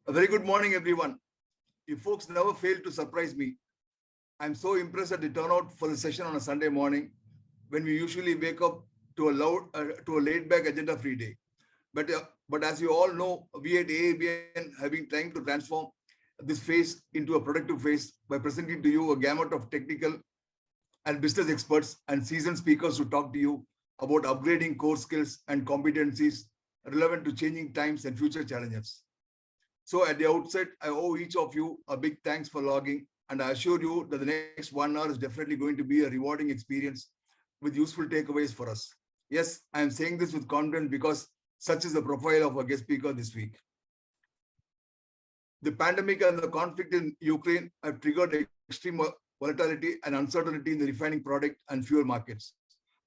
A very good morning, everyone. You folks never fail to surprise me. I'm so impressed at the turnout for the session on a Sunday morning when we usually wake up to a laid-back agenda-free day. But as you all know, we at AABN have been trying to transform this phase into a productive phase by presenting to you a gamut of technical and business experts and seasoned speakers to talk to you about upgrading core skills and competencies relevant to changing times and future challenges. So at the outset, I owe each of you a big thanks for logging, and I assure you that the next 1 hour is definitely going to be a rewarding experience with useful takeaways for us. Yes, I am saying this with confidence because such is the profile of our guest speaker this week. The pandemic and the conflict in Ukraine have triggered extreme volatility and uncertainty in the refining product and fuel markets.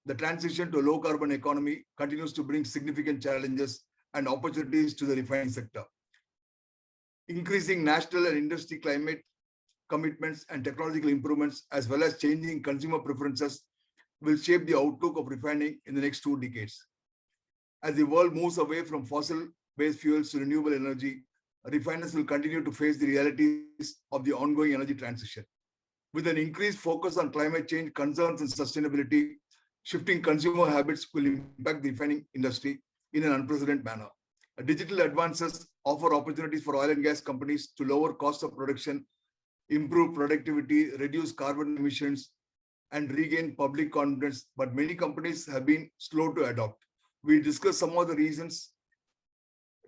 The transition to a low carbon economy continues to bring significant challenges and opportunities to the refining sector. Increasing national and industry climate commitments and technological improvements, as well as changing consumer preferences, will shape the outlook of refining in the next 2 decades. As the world moves away from fossil-based fuels to renewable energy, refiners will continue to face the realities of the ongoing energy transition. With an increased focus on climate change concerns and sustainability, shifting consumer habits will impact the refining industry in an unprecedented manner. Digital advances offer opportunities for oil and gas companies to lower costs of production, improve productivity, reduce carbon emissions, and regain public confidence, but many companies have been slow to adopt. We discussed some of the reasons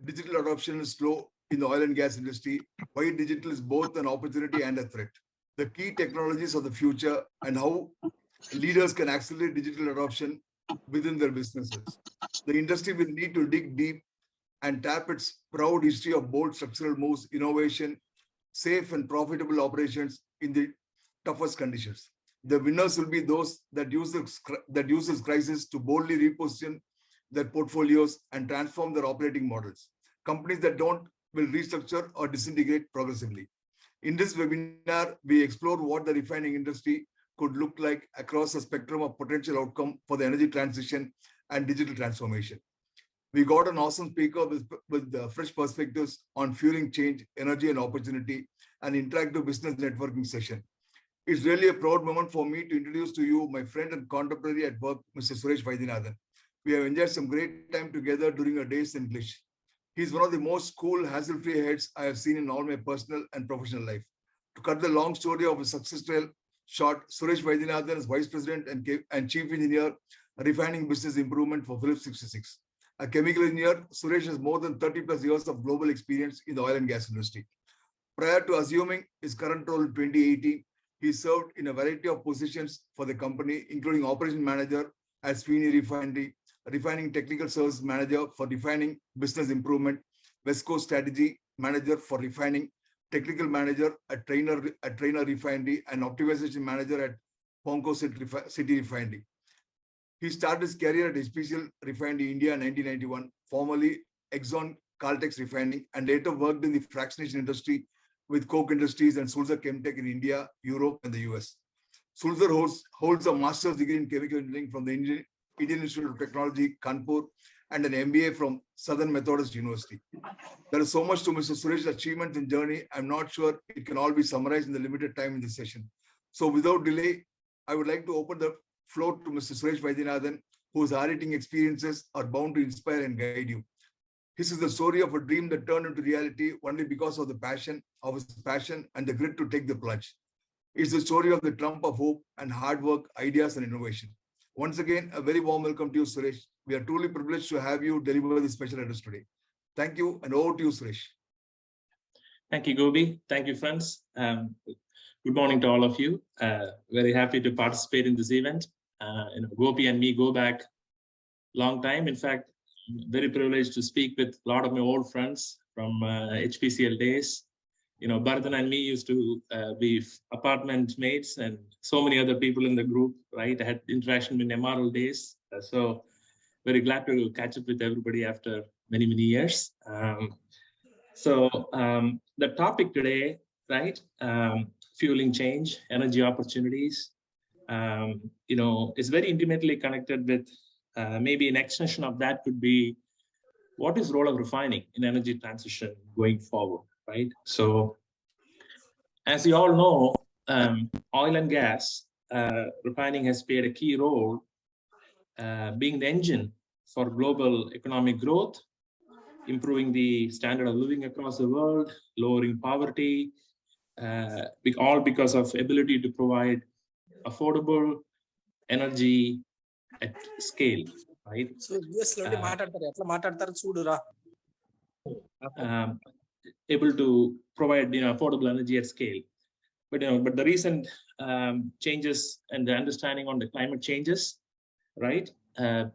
digital adoption is slow in the oil and gas industry, why digital is both an opportunity and a threat, the key technologies of the future, and how leaders can accelerate digital adoption within their businesses. The industry will need to dig deep and tap its proud history of bold structural moves, innovation, safe and profitable operations in the toughest conditions. The winners will be those that use this crisis to boldly reposition their portfolios and transform their operating models. Companies that don't will restructure or disintegrate progressively. In this webinar, we explore what the refining industry could look like across a spectrum of potential outcome for the energy transition and digital transformation. We got an awesome speaker with fresh perspectives on fueling change, energy and opportunity, and interactive business networking session. It's really a proud moment for me to introduce to you my friend and contemporary at work, Mr. Suresh Vaidyanathan. We have enjoyed some great time together during our days in English. He's one of the most cool, hassle-free heads I have seen in all my personal and professional life. To cut the long story of his success trail short, Suresh Vaidyanathan is Vice President and Chief Engineer, Refining Business Improvement for Phillips 66. A chemical engineer, Suresh has more than 30 plus years of global experience in the oil and gas industry. Prior to assuming his current role in 2018, he served in a variety of positions for the company, including Operation Manager at Sweeney Refinery, Refining Technical Service Manager for Refining Business Improvement, West Coast Strategy Manager for Refining, Technical Manager at Trainer Refinery, and Optimization Manager at Ponco City Refinery. He started his career at HPCL Refinery India in 1991, formerly Exxon Caltex Refining, and later worked in the fractionation industry with Koch Industries and Sulzer Chemtech in India, Europe, and the US. Sulzer holds a master's degree in chemical engineering from the Indian Institute of Technology, Kanpur, and an MBA from Southern Methodist University. There is so much to Mr. Suresh's achievements and journey. I'm not sure it can all be summarized in the limited time in this session. So without delay, I would like to open the floor to Mr. Suresh Vaidyanathan, whose hard-hitting experiences are bound to inspire and guide you. This is the story of a dream that turned into reality only because of his passion and the grit to take the plunge. It's the story of the trump of hope and hard work, ideas, and innovation. Once again, a very warm welcome to you, Suresh. We are truly privileged to have you deliver this special address today. Thank you, and over to you, Suresh. Thank you, Gobi. Thank you, friends. Good morning to all of you. Very happy to participate in this event. Gopi and me go back long time. In fact, I'm very privileged to speak with a lot of my old friends from HPCL days. Bharathan and me used to be apartment mates, and so many other people in the group, right? I had interaction in MRL days. So very glad to catch up with everybody after many, many years. The topic today, right? Fueling change, energy opportunities, is very intimately connected with maybe an extension of that could be what is the role of refining in energy transition going forward, right? So as you all know, oil and gas refining has played a key role, being the engine for global economic growth, improving the standard of living across the world, lowering poverty, all because of ability to provide affordable energy at scale, right? So US lo మాట్లాడతారు ఎట్లా మాట్లాడతారు చూడురా. Able to provide affordable energy at scale. But the recent changes and the understanding on the climate changes, right?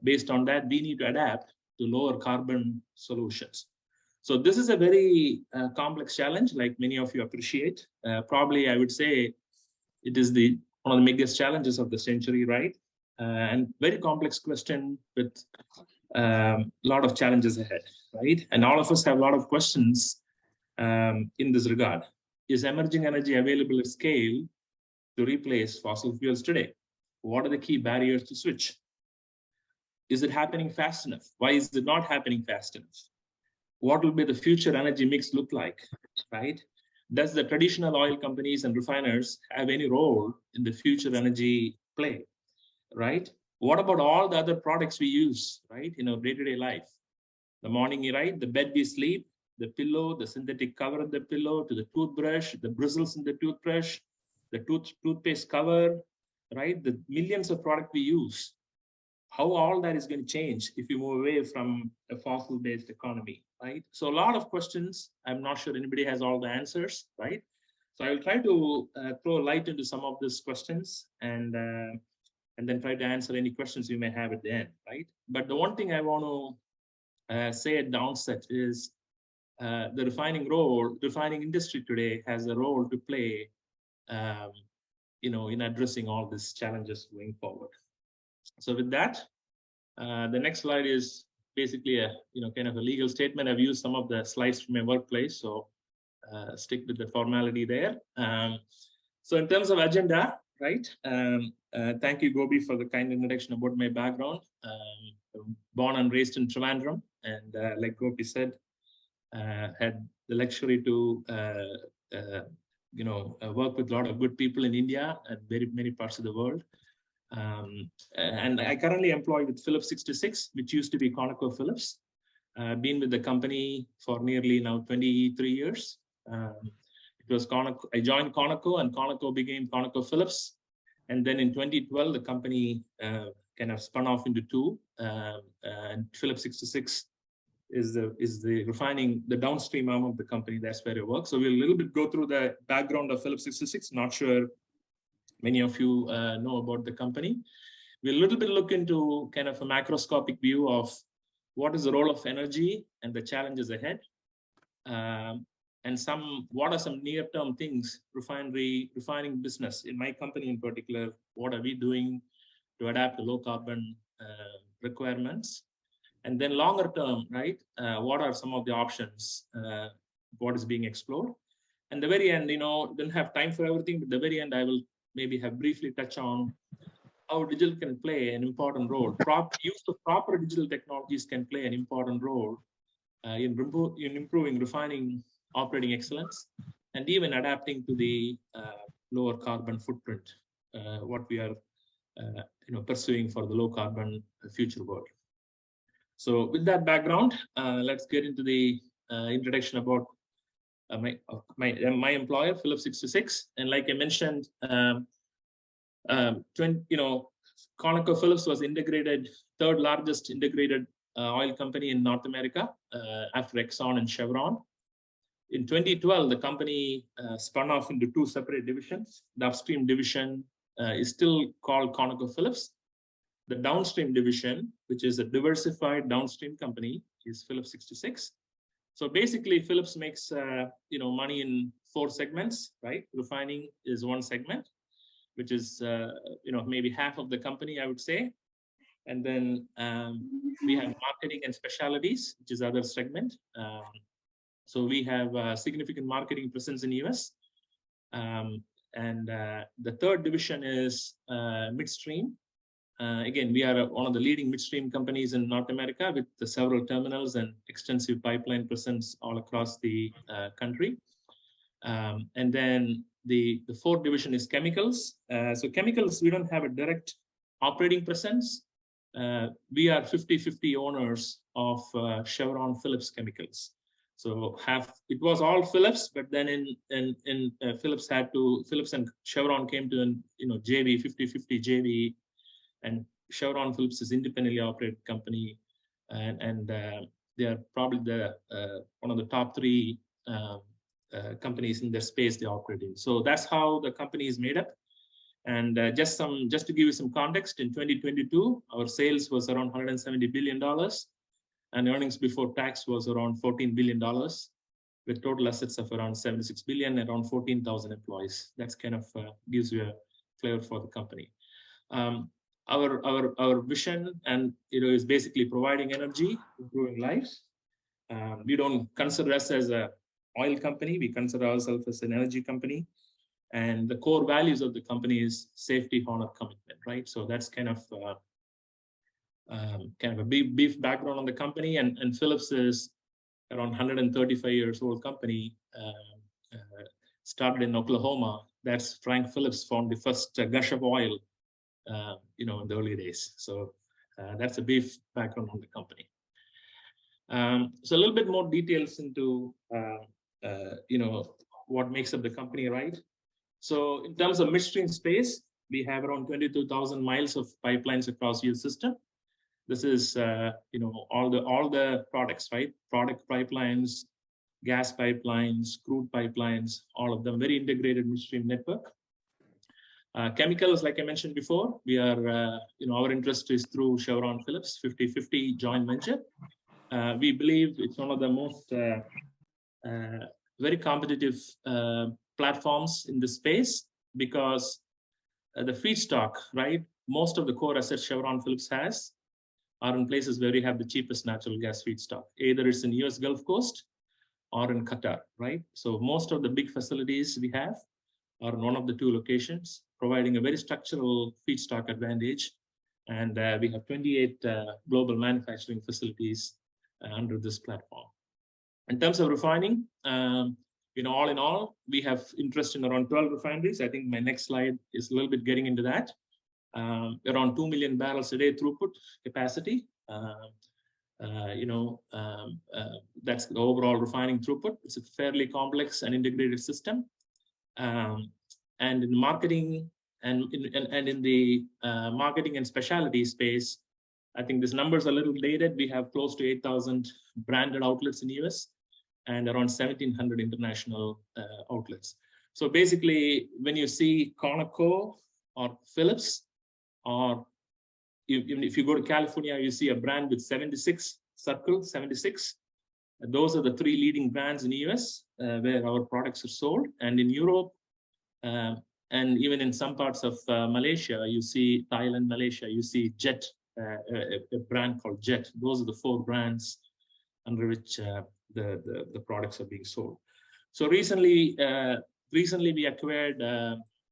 Based on that, we need to adapt to lower carbon solutions. So this is a very complex challenge, like many of you appreciate. Probably, I would say, it is one of the biggest challenges of the century, right? And very complex question with a lot of challenges ahead, right? And all of us have a lot of questions in this regard. Is emerging energy available at scale to replace fossil fuels today? What are the key barriers to switch? Is it happening fast enough? Why is it not happening fast enough? What will be the future energy mix look like, right? Does the traditional oil companies and refiners have any role in the future energy play, right? What about all the other products we use, right, in our day-to-day life? The morning, right, the bed we sleep, the pillow, the synthetic cover of the pillow, to the toothbrush, the bristles in the toothbrush, the toothpaste cover, right? The millions of products we use. How all that is going to change if you move away from a fossil-based economy, right? So a lot of questions. I'm not sure anybody has all the answers, right? So I will try to throw light into some of these questions and then try to answer any questions you may have at the end, right? But the one thing I want to say at the onset is the refining industry today has a role to play, in addressing all these challenges going forward. So with that, the next slide is basically a kind of a legal statement. I've used some of the slides from my workplace, so stick with the formality there. So in terms of agenda, right? Thank you, Gobi, for the kind introduction about my background. Born and raised in Trivandrum, and like Gopi said, had the luxury to work with a lot of good people in India and very many parts of the world. And I currently employ with Phillips 66, which used to be ConocoPhillips. Been with the company for nearly now 23 years. It was Conoco. I joined Conoco, and Conoco became ConocoPhillips. And then in 2012, the company kind of spun off into two. And Phillips 66 is the refining, the downstream arm of the company. That's where it works. So we'll a little bit go through the background of Phillips 66. Not sure many of you know about the company. We'll a little bit look into kind of a macroscopic view of what is the role of energy and the challenges ahead. And what are some near-term things, refining business in my company in particular, what are we doing to adapt to low carbon requirements? And then longer term, right, what are some of the options, what is being explored? And the very end, don't have time for everything, but the very end, I will maybe have briefly touch on how digital can play an important role. Use of proper digital technologies can play an important role in improving refining operating excellence and even adapting to the lower carbon footprint, what we are pursuing for the low carbon future world. So with that background, let's get into the introduction about my employer, Phillips 66. And like I mentioned, ConocoPhillips was third largest integrated oil company in North America after Exxon and Chevron. In 2012, the company spun off into two separate divisions. The upstream division is still called ConocoPhillips. The downstream division, which is a diversified downstream company, is Phillips 66. So basically, Phillips makes money in four segments, right? Refining is one segment, which is maybe half of the company, I would say. And then we have marketing and specialties, which is other segment. So we have a significant marketing presence in US. And the third division is midstream, Again, we are one of the leading midstream companies in North America with several terminals and extensive pipeline presence all across the country. And then the fourth division is chemicals. So chemicals, we don't have a direct operating presence. We are 50-50 owners of Chevron Phillips Chemicals. So it was all Phillips, but then Phillips and Chevron came to an JV, 50-50 JV, and Chevron Phillips is independently operated company, and they are probably one of the top 3 companies in their space they operate in. So that's how the company is made up. And just to give you some context, in 2022, our sales was around $170 billion, and earnings before tax was around $14 billion, with total assets of around $76 billion, around 14,000 employees. That's kind of gives you a flavor for the company. Our vision and is basically providing energy, improving lives. We don't consider us as a oil company. We consider ourselves as an energy company. And the core values of the company is safety, honor, commitment, right? So that's kind of a brief background on the company. And Phillips is around 135 years old company, started in Oklahoma. That's Frank Phillips found the first gush of oil, in the early days. So that's a brief background on the company. So a little bit more details into what makes up the company, right? So in terms of midstream space, we have around 22,000 miles of pipelines across your system. This is all the products, right? Product pipelines, gas pipelines, crude pipelines, all of them, very integrated midstream network. Chemicals, like I mentioned before, we are our interest is through Chevron Phillips 50-50 joint venture. We believe it's one of the most very competitive platforms in the space, because the feedstock, right? Most of the core assets Chevron Phillips has are in places where we have the cheapest natural gas feedstock. Either it's in US Gulf Coast or in Qatar, right? So most of the big facilities we have are in one of the 2 locations, providing a very structural feedstock advantage. And we have 28 global manufacturing facilities under this platform. In terms of refining, all in all, we have interest in around 12 refineries. I think my next slide is a little bit getting into that. Around 2 million barrels a day throughput capacity. That's the overall refining throughput. It's a fairly complex and integrated system. And in marketing and in the marketing and specialty space, I think this number is a little dated. We have close to 8,000 branded outlets in the US and around 1,700 international outlets. So basically, when you see Conoco or Phillips, or even if you go to California, you see a brand with 76 Circle 76. Those are the 3 leading brands in the US where our products are sold. And in Europe, and even in some parts of Malaysia, you see Thailand, Malaysia, you see Jet, a brand called Jet. Those are the 4 brands under which the products are being sold. So recently we acquired,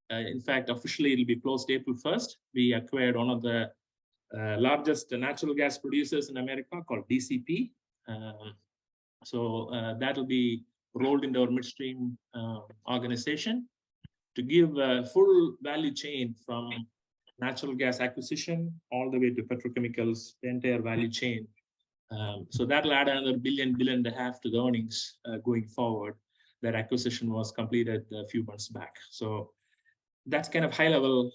in fact, officially it'll be closed April 1st. We acquired one of the largest natural gas producers in America called DCP. So that will be rolled into our midstream organization to give a full value chain from natural gas acquisition all the way to petrochemicals, the entire value chain. So that'll add another $1.5 billion to the earnings going forward. That acquisition was completed a few months back. So that's kind of high level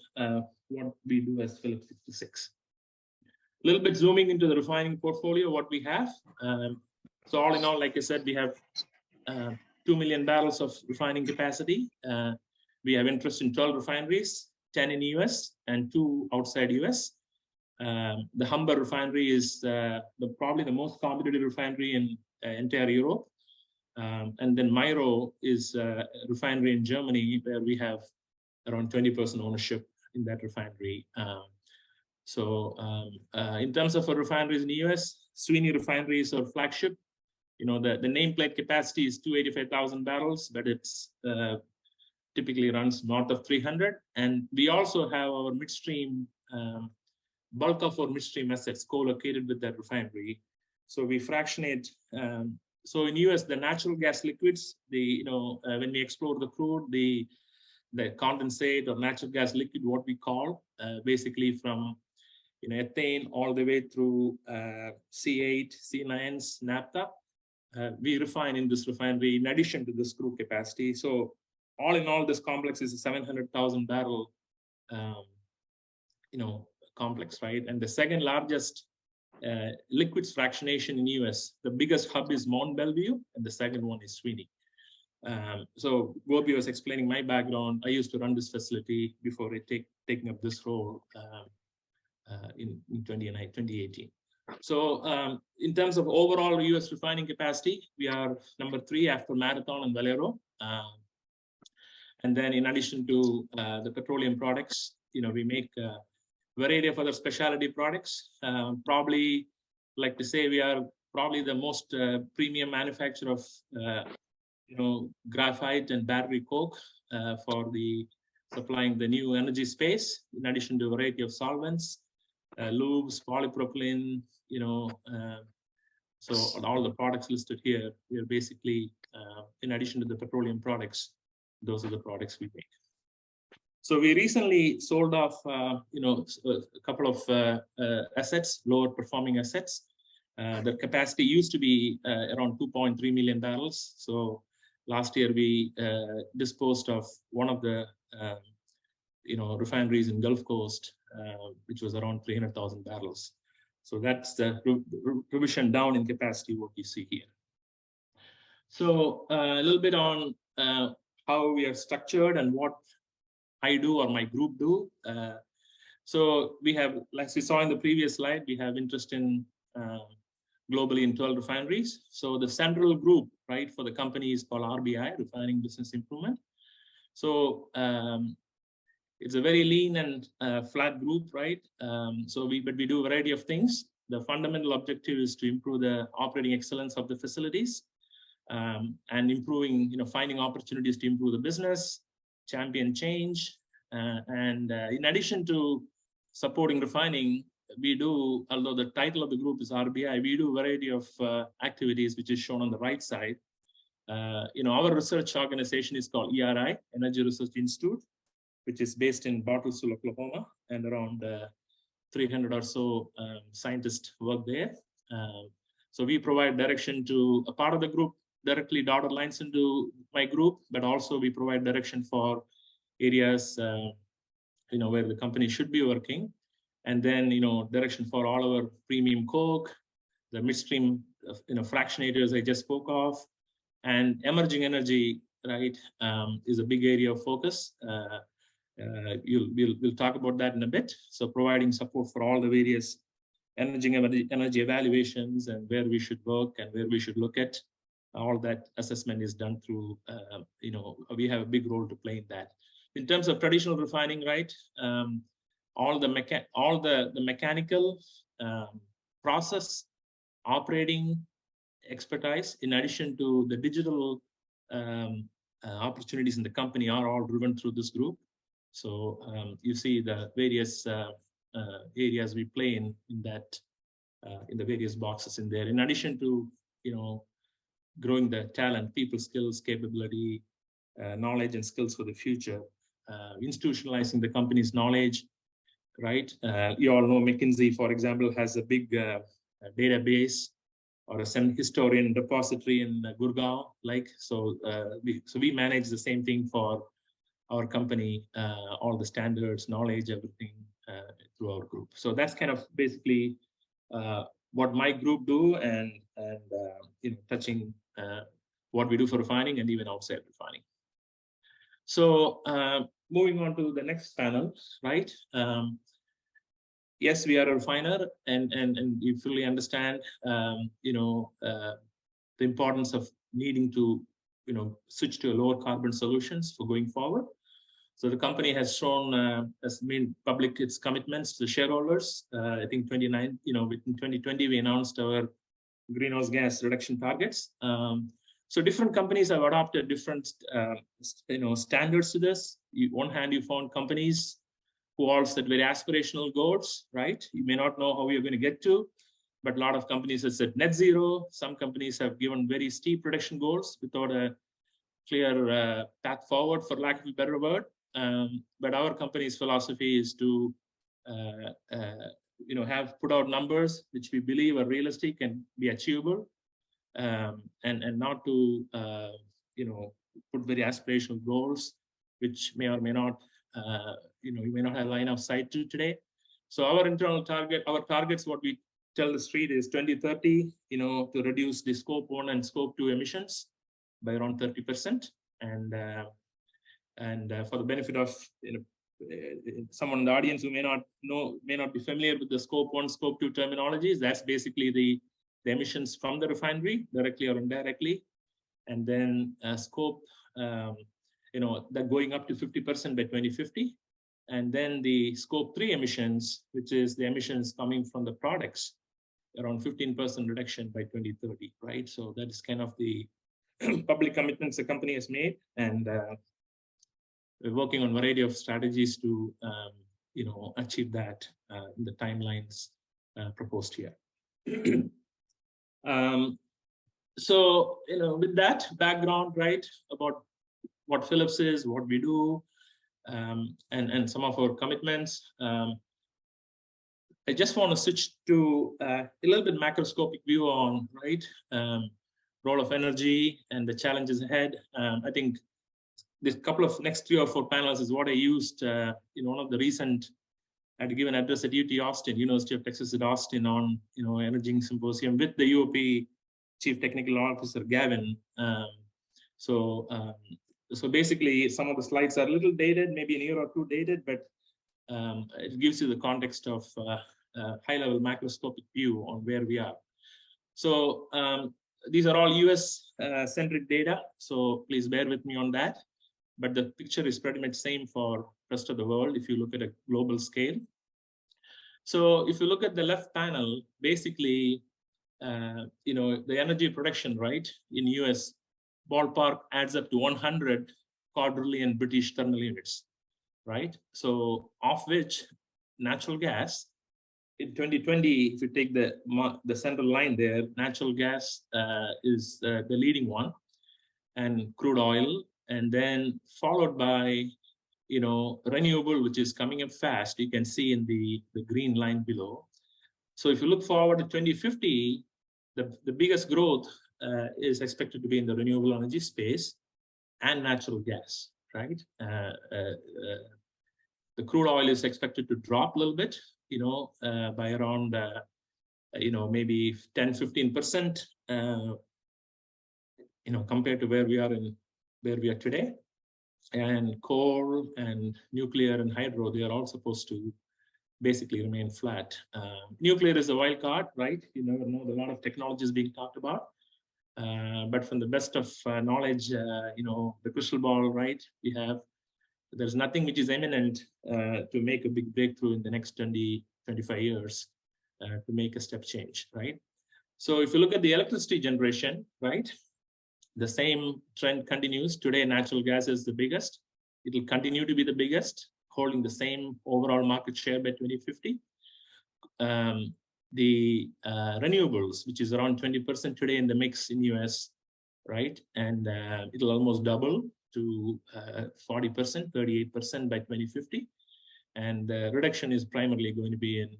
what we do as Phillips 66. A little bit zooming into the refining portfolio, what we have. So all in all, like I said, we have 2 million barrels of refining capacity. We have interest in 12 refineries, 10 in the US and 2 outside US. The Humber refinery is probably the most competitive refinery in entire Europe. And then Myro is a refinery in Germany where we have around 20% ownership in that refinery. In terms of our refineries in the US, Sweeney refinery is our flagship. The nameplate capacity is 285,000 barrels, but it's typically runs north of 300. And we also have our midstream bulk of our midstream assets co-located with that refinery. So we fractionate. So in US, the natural gas liquids, when we explore the crude, the condensate or natural gas liquid, what we call, basically from ethane all the way through C8, C9s, naphtha, we refine in this refinery in addition to this crude capacity. So all in all, this complex is a 700,000 barrel, complex, right? And the second largest liquids fractionation in US, the biggest hub is Mount Belvieu, and the second one is Sweeney. So Gopi was explaining my background. I used to run this facility before taking up this role in 2018. So in terms of overall US refining capacity, we are number 3 after Marathon and Valero. And then in addition to the petroleum products, we make a variety of other specialty products. Probably like to say we are probably the most premium manufacturer of graphite and battery coke for the supplying the new energy space, in addition to a variety of solvents, lubes, polypropylene, so all the products listed here, we are basically, in addition to the petroleum products, those are the products we make. So we recently sold off, a couple of assets, lower performing assets. The capacity used to be around 2.3 million barrels. So last year we disposed of one of the, refineries in Gulf Coast, which was around 300,000 barrels. So that's the revision down in capacity, what you see here. So a little bit on how we are structured and what I do or my group do. So we have, like we saw in the previous slide, we have interest in globally in 12 refineries. So the central group, right, for the company is called RBI, Refining Business Improvement. So it's a very lean and flat group, right? But we do a variety of things. The fundamental objective is to improve the operating excellence of the facilities and improving, finding opportunities to improve the business, champion change. And in addition to supporting refining, we do, although the title of the group is RBI, we do a variety of activities, which is shown on the right side. Our research organization is called ERI, Energy Research Institute, which is based in Bartlesville, Oklahoma, and around 300 or so scientists work there. So we provide direction to a part of the group, directly dotted lines into my group, but also we provide direction for areas where the company should be working, and then direction for all our premium coke, the midstream fractionators I just spoke of, and emerging energy, right, is a big area of focus. We'll talk about that in a bit. So providing support for all the various energy evaluations and where we should work and where we should look at. All that assessment is done through, we have a big role to play in that. In terms of traditional refining, right, all the mechanical process operating expertise, in addition to the digital opportunities in the company, are all driven through this group. So you see the various areas we play in that, in the various boxes in there. In addition to, growing the talent, people skills, capability, knowledge and skills for the future, institutionalizing the company's knowledge, right? You all know McKinsey, for example, has a big database or a historian repository in Gurgaon, so we manage the same thing for our company, all the standards, knowledge, everything through our group. So that's kind of basically what my group do, and touching what we do for refining and even outside refining. So moving on to the next panel, right? Yes, we are a refiner, and you fully understand, the importance of needing to, switch to a lower carbon solutions for going forward. So the company has shown, has made public its commitments to the shareholders. I think within 2020, we announced our greenhouse gas reduction targets. So different companies have adopted different, standards to this. On one hand, you found companies who all set very aspirational goals, right? You may not know how you're going to get to, but a lot of companies have set net zero. Some companies have given very steep reduction goals without a clear path forward, for lack of a better word. But our company's philosophy is to have put out numbers which we believe are realistic and be achievable, and not to put very aspirational goals which may or may not you may not have line of sight to today. So our internal target, our targets, what we tell the street is 2030, to reduce the scope 1 and scope 2 emissions by around 30%. And for the benefit of someone in the audience who may not be familiar with the scope 1, scope 2 terminologies, that's basically the emissions from the refinery, directly or indirectly. And then scope, that going up to 50% by 2050. And then the scope 3 emissions, which is the emissions coming from the products, around 15% reduction by 2030, right? So that is kind of the public commitments the company has made, and we're working on a variety of strategies to achieve that in the timelines proposed here. So with that background, right, about what Philips is, what we do, and some of our commitments, I just want to switch to a little bit macroscopic view on, right, role of energy and the challenges ahead. I think this couple of next 3 or 4 panels is what I used in one of the recent, I had to give an address at UT Austin, University of Texas at Austin, on energy symposium with the UOP Chief Technical Officer Gavin. So basically, some of the slides are a little dated, maybe a year or 2 dated, but it gives you the context of high-level macroscopic view on where we are. So these are all US centric data, so please bear with me on that. But the picture is pretty much same for rest of the world if you look at a global scale. So if you look at the left panel, basically, the energy production, right, in US ballpark adds up to 100 quadrillion British thermal units, right? So of which natural gas, in 2020, if you take the central line there, natural gas is the leading one, and crude oil, and then followed by renewable, which is coming up fast. You can see in the green line below. So if you look forward to 2050, the biggest growth is expected to be in the renewable energy space and natural gas, right? The crude oil is expected to drop a little bit, by around, maybe 10–15%, compared to where we are today. And coal and nuclear and hydro, they are all supposed to basically remain flat. Nuclear is a wild card, right? You never know, a lot of technologies being talked about. But from the best of knowledge, the crystal ball, right, we have, there's nothing which is imminent to make a big breakthrough in the next 20–25 years to make a step change, right? So if you look at the electricity generation, right, the same trend continues. Today, natural gas is the biggest. It will continue to be the biggest, holding the same overall market share by 2050. The renewables, which is around 20% today in the mix in US, right? And it'll almost double to 40%, 38% by 2050. And the reduction is primarily going to be in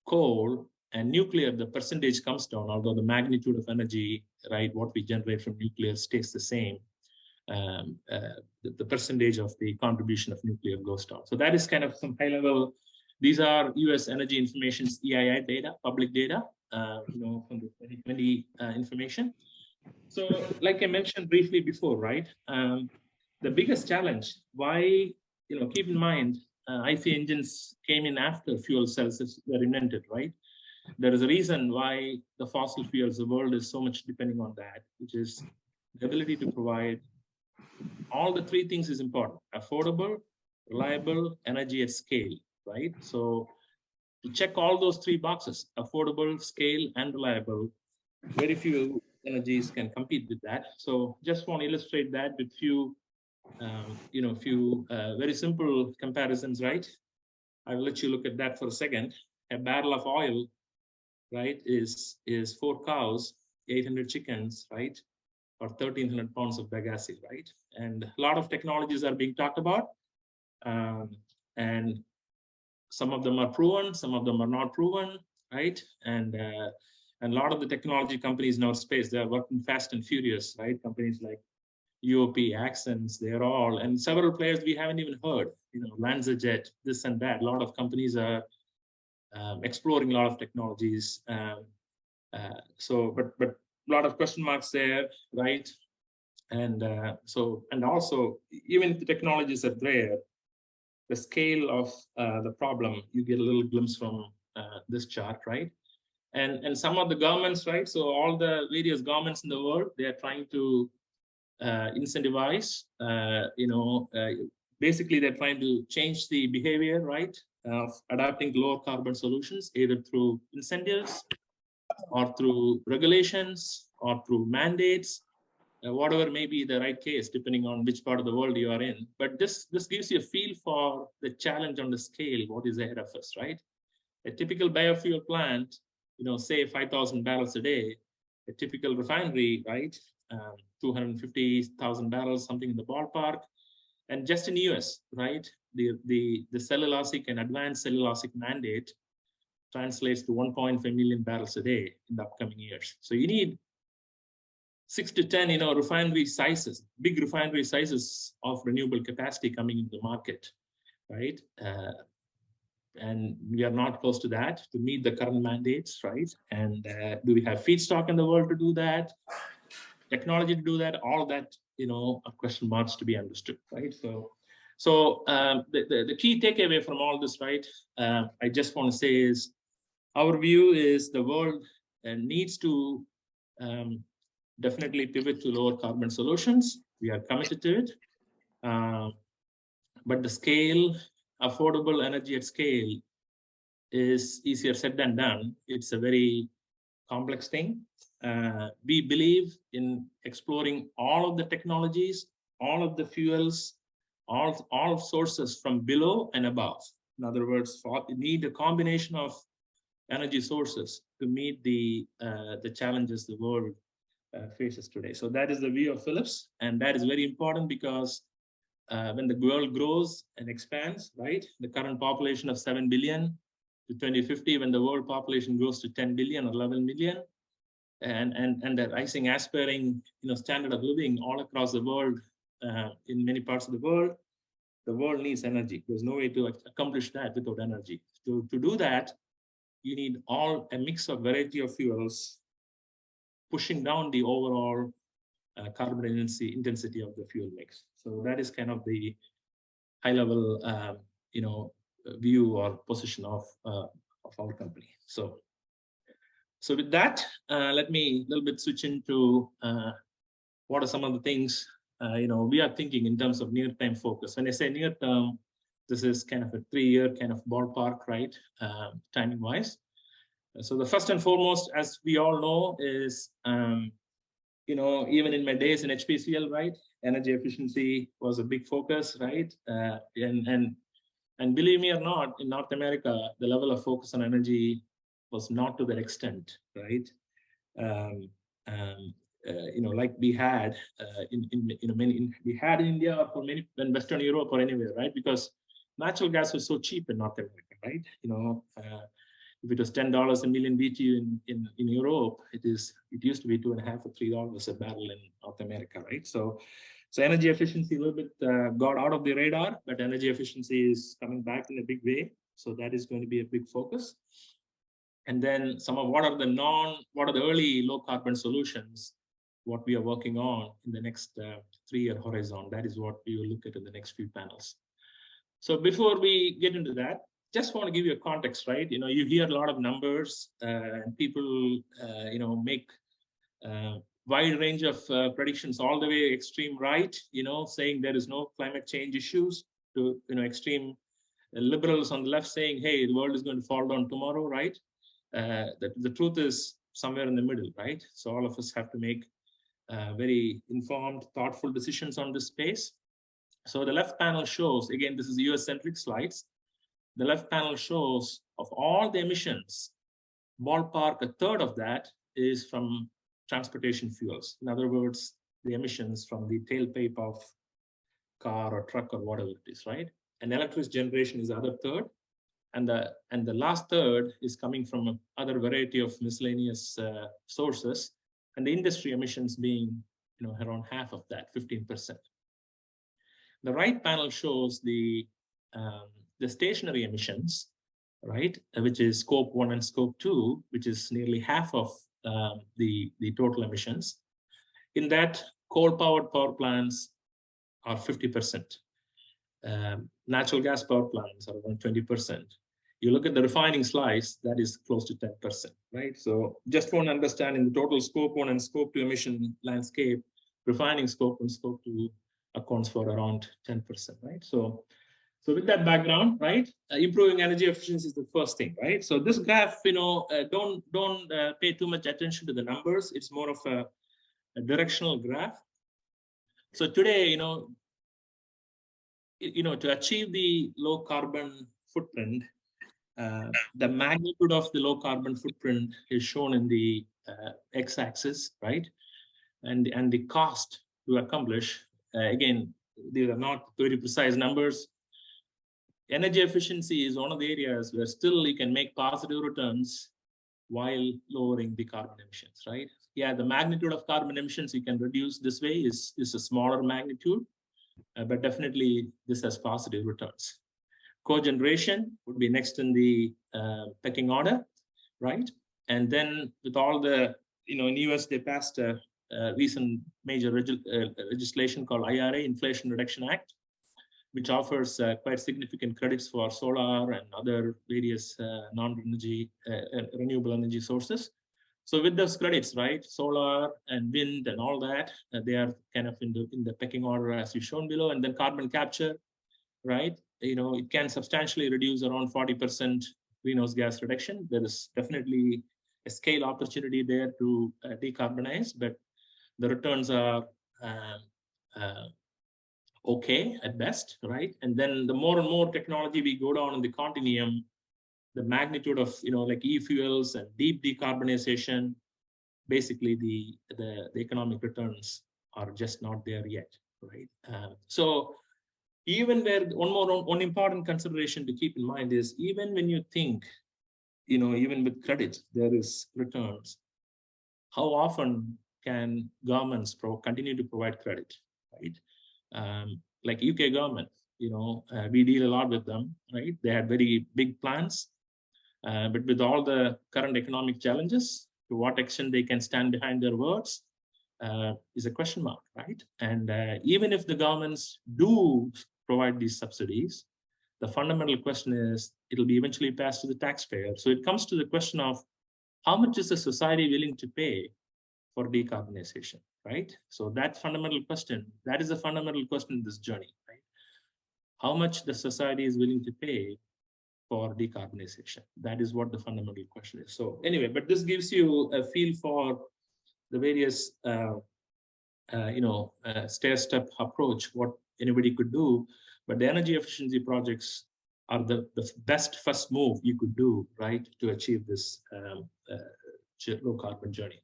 coal and nuclear. The percentage comes down, although the magnitude of energy, right, what we generate from nuclear stays the same. The percentage of the contribution of nuclear goes down. So that is kind of some high level. These are US Energy Information's EII data, public data, from the 2020 information. So like I mentioned briefly before, right, the biggest challenge, why, keep in mind, IC engines came in after fuel cells were invented, right? There is a reason why the fossil fuels, the world is so much depending on that, which is the ability to provide all the 3 things is important: affordable, reliable, energy at scale, right? So to check all those 3 boxes, affordable, scale, and reliable, very few energies can compete with that. So just want to illustrate that with few few very simple comparisons, right? I will let you look at that for a second. A barrel of oil, right, is 4 cows, 800 chickens, right, or 1,300 pounds of bagasse, right? And a lot of technologies are being talked about, and some of them are proven, some of them are not proven, right? And a lot of the technology companies in our space, they are working fast and furious, right? Companies like UOP, Accents, they're all, and several players we haven't even heard, LanzaJet, this and that. A lot of companies are exploring a lot of technologies. But a lot of question marks there, right? And and also, even if the technologies are there, the scale of the problem, you get a little glimpse from this chart, right? And some of the governments, right? So all the various governments in the world, they are trying to incentivize, basically they're trying to change the behavior, right, of adapting lower carbon solutions, either through incentives or through regulations or through mandates, whatever may be the right case, depending on which part of the world you are in. But this gives you a feel for the challenge on the scale, what is ahead of us, right? A typical biofuel plant, say 5,000 barrels a day, a typical refinery, right? 250,000 barrels, something in the ballpark. And just in US, right? The cellulosic and advanced cellulosic mandate translates to 1.5 million barrels a day in the upcoming years. So you need 6 to 10, refinery sizes, big refinery sizes of renewable capacity coming into the market, right? And we are not close to that to meet the current mandates, right? And do we have feedstock in the world to do that? Technology to do that? All that, are question marks to be understood, right? So the key takeaway from all this, right? I just want to say is, our view is the world needs to definitely pivot to lower carbon solutions. We are committed to it. But the scale, affordable energy at scale, is easier said than done. It's a very complex thing. We believe in exploring all of the technologies, all of the fuels, all sources from below and above. In other words, we need a combination of energy sources to meet the challenges the world faces today. So that is the view of Philips, and that is very important because when the world grows and expands, right, the current population of 7 billion to 2050, when the world population grows to 10 billion or 11 million, and the rising aspiring standard of living all across the world, in many parts of the world needs energy. There's no way to accomplish that without energy. To do that, you need a mix of variety of fuels, pushing down the overall carbon intensity of the fuel mix. So that is kind of the high level, view or position of our company. So with that, let me a little bit switch into what are some of the things we are thinking in terms of near-term focus. When I say near-term, this is kind of a 3-year kind of ballpark, right, timing-wise. So the first and foremost, as we all know, is even in my days in HPCL, right, energy efficiency was a big focus, right, and believe me or not, in North America, the level of focus on energy was not to that extent, right? Like we had we had in India, or for many in Western Europe or anywhere, right? Because natural gas was so cheap in North America, right? If it was $10 a million BTU in Europe, it used to be $2.5 or $3 a barrel in North America, right? So energy efficiency a little bit got out of the radar, but energy efficiency is coming back in a big way. So that is going to be a big focus. And then what are the early low carbon solutions, what we are working on in the next 3-year horizon. That is what we will look at in the next few panels. So before we get into that, just want to give you a context, right? You hear a lot of numbers and people, make wide range of predictions, all the way extreme right, saying there is no climate change issues, to extreme liberals on the left saying, hey, the world is going to fall down tomorrow, right? The truth is somewhere in the middle, right? So all of us have to make very informed, thoughtful decisions on this space. So the left panel shows, again, this is US-centric slides. The left panel shows of all the emissions, ballpark a third of that is from transportation fuels. In other words, the emissions from the tailpipe of car or truck or whatever it is, right? And electricity generation is the other third. And the last third is coming from other variety of miscellaneous sources, and the industry emissions being around half of that, 15%. The right panel shows the stationary emissions, right, which is scope 1 and scope 2, which is nearly half of the total emissions. In that, coal-powered power plants are 50%. Natural gas power plants are around 20%. You look at the refining slice, that is close to 10%, right? So just want to understand in the total scope 1 and scope 2 emission landscape, refining scope 1, scope 2 accounts for around 10%, right? So with that background, right, improving energy efficiency is the first thing, right? So this graph, don't pay too much attention to the numbers. It's more of a directional graph. So today, to achieve the low carbon footprint, the magnitude of the low carbon footprint is shown in the x-axis, right? And the cost to accomplish, again, these are not very precise numbers. Energy efficiency is one of the areas where still you can make positive returns while lowering the carbon emissions, right? Yeah, the magnitude of carbon emissions you can reduce this way is a smaller magnitude, but definitely this has positive returns. Cogeneration would be next in the pecking order, right? And then with all the, in US, they passed a recent major legislation called IRA, Inflation Reduction Act, which offers quite significant credits for solar and other various renewable energy sources. So with those credits, right, solar and wind and all that, they are kind of in the pecking order as you shown below. And then carbon capture, right? It can substantially reduce around 40% greenhouse gas reduction. There is definitely a scale opportunity there to decarbonize, but the returns are okay at best, right? And then the more and more technology we go down in the continuum, the magnitude of like e-fuels and deep decarbonization, basically the economic returns are just not there yet, right? So even where one important consideration to keep in mind is, even when you think, even with credits, there is returns, how often can governments continue to provide credit, right? Like UK government, we deal a lot with them, right? They had very big plans, but with all the current economic challenges, to what extent they can stand behind their words is a question mark, right? And even if the governments do provide these subsidies, the fundamental question is, it'll be eventually passed to the taxpayer. So it comes to the question of how much is the society willing to pay for decarbonization, right? So that fundamental question, that is a fundamental question in this journey, right? How much the society is willing to pay for decarbonization. That is what the fundamental question is. So anyway, but this gives you a feel for the various, stair-step approach, what anybody could do. But the energy efficiency projects are the best first move you could do, right, to achieve this low carbon journey.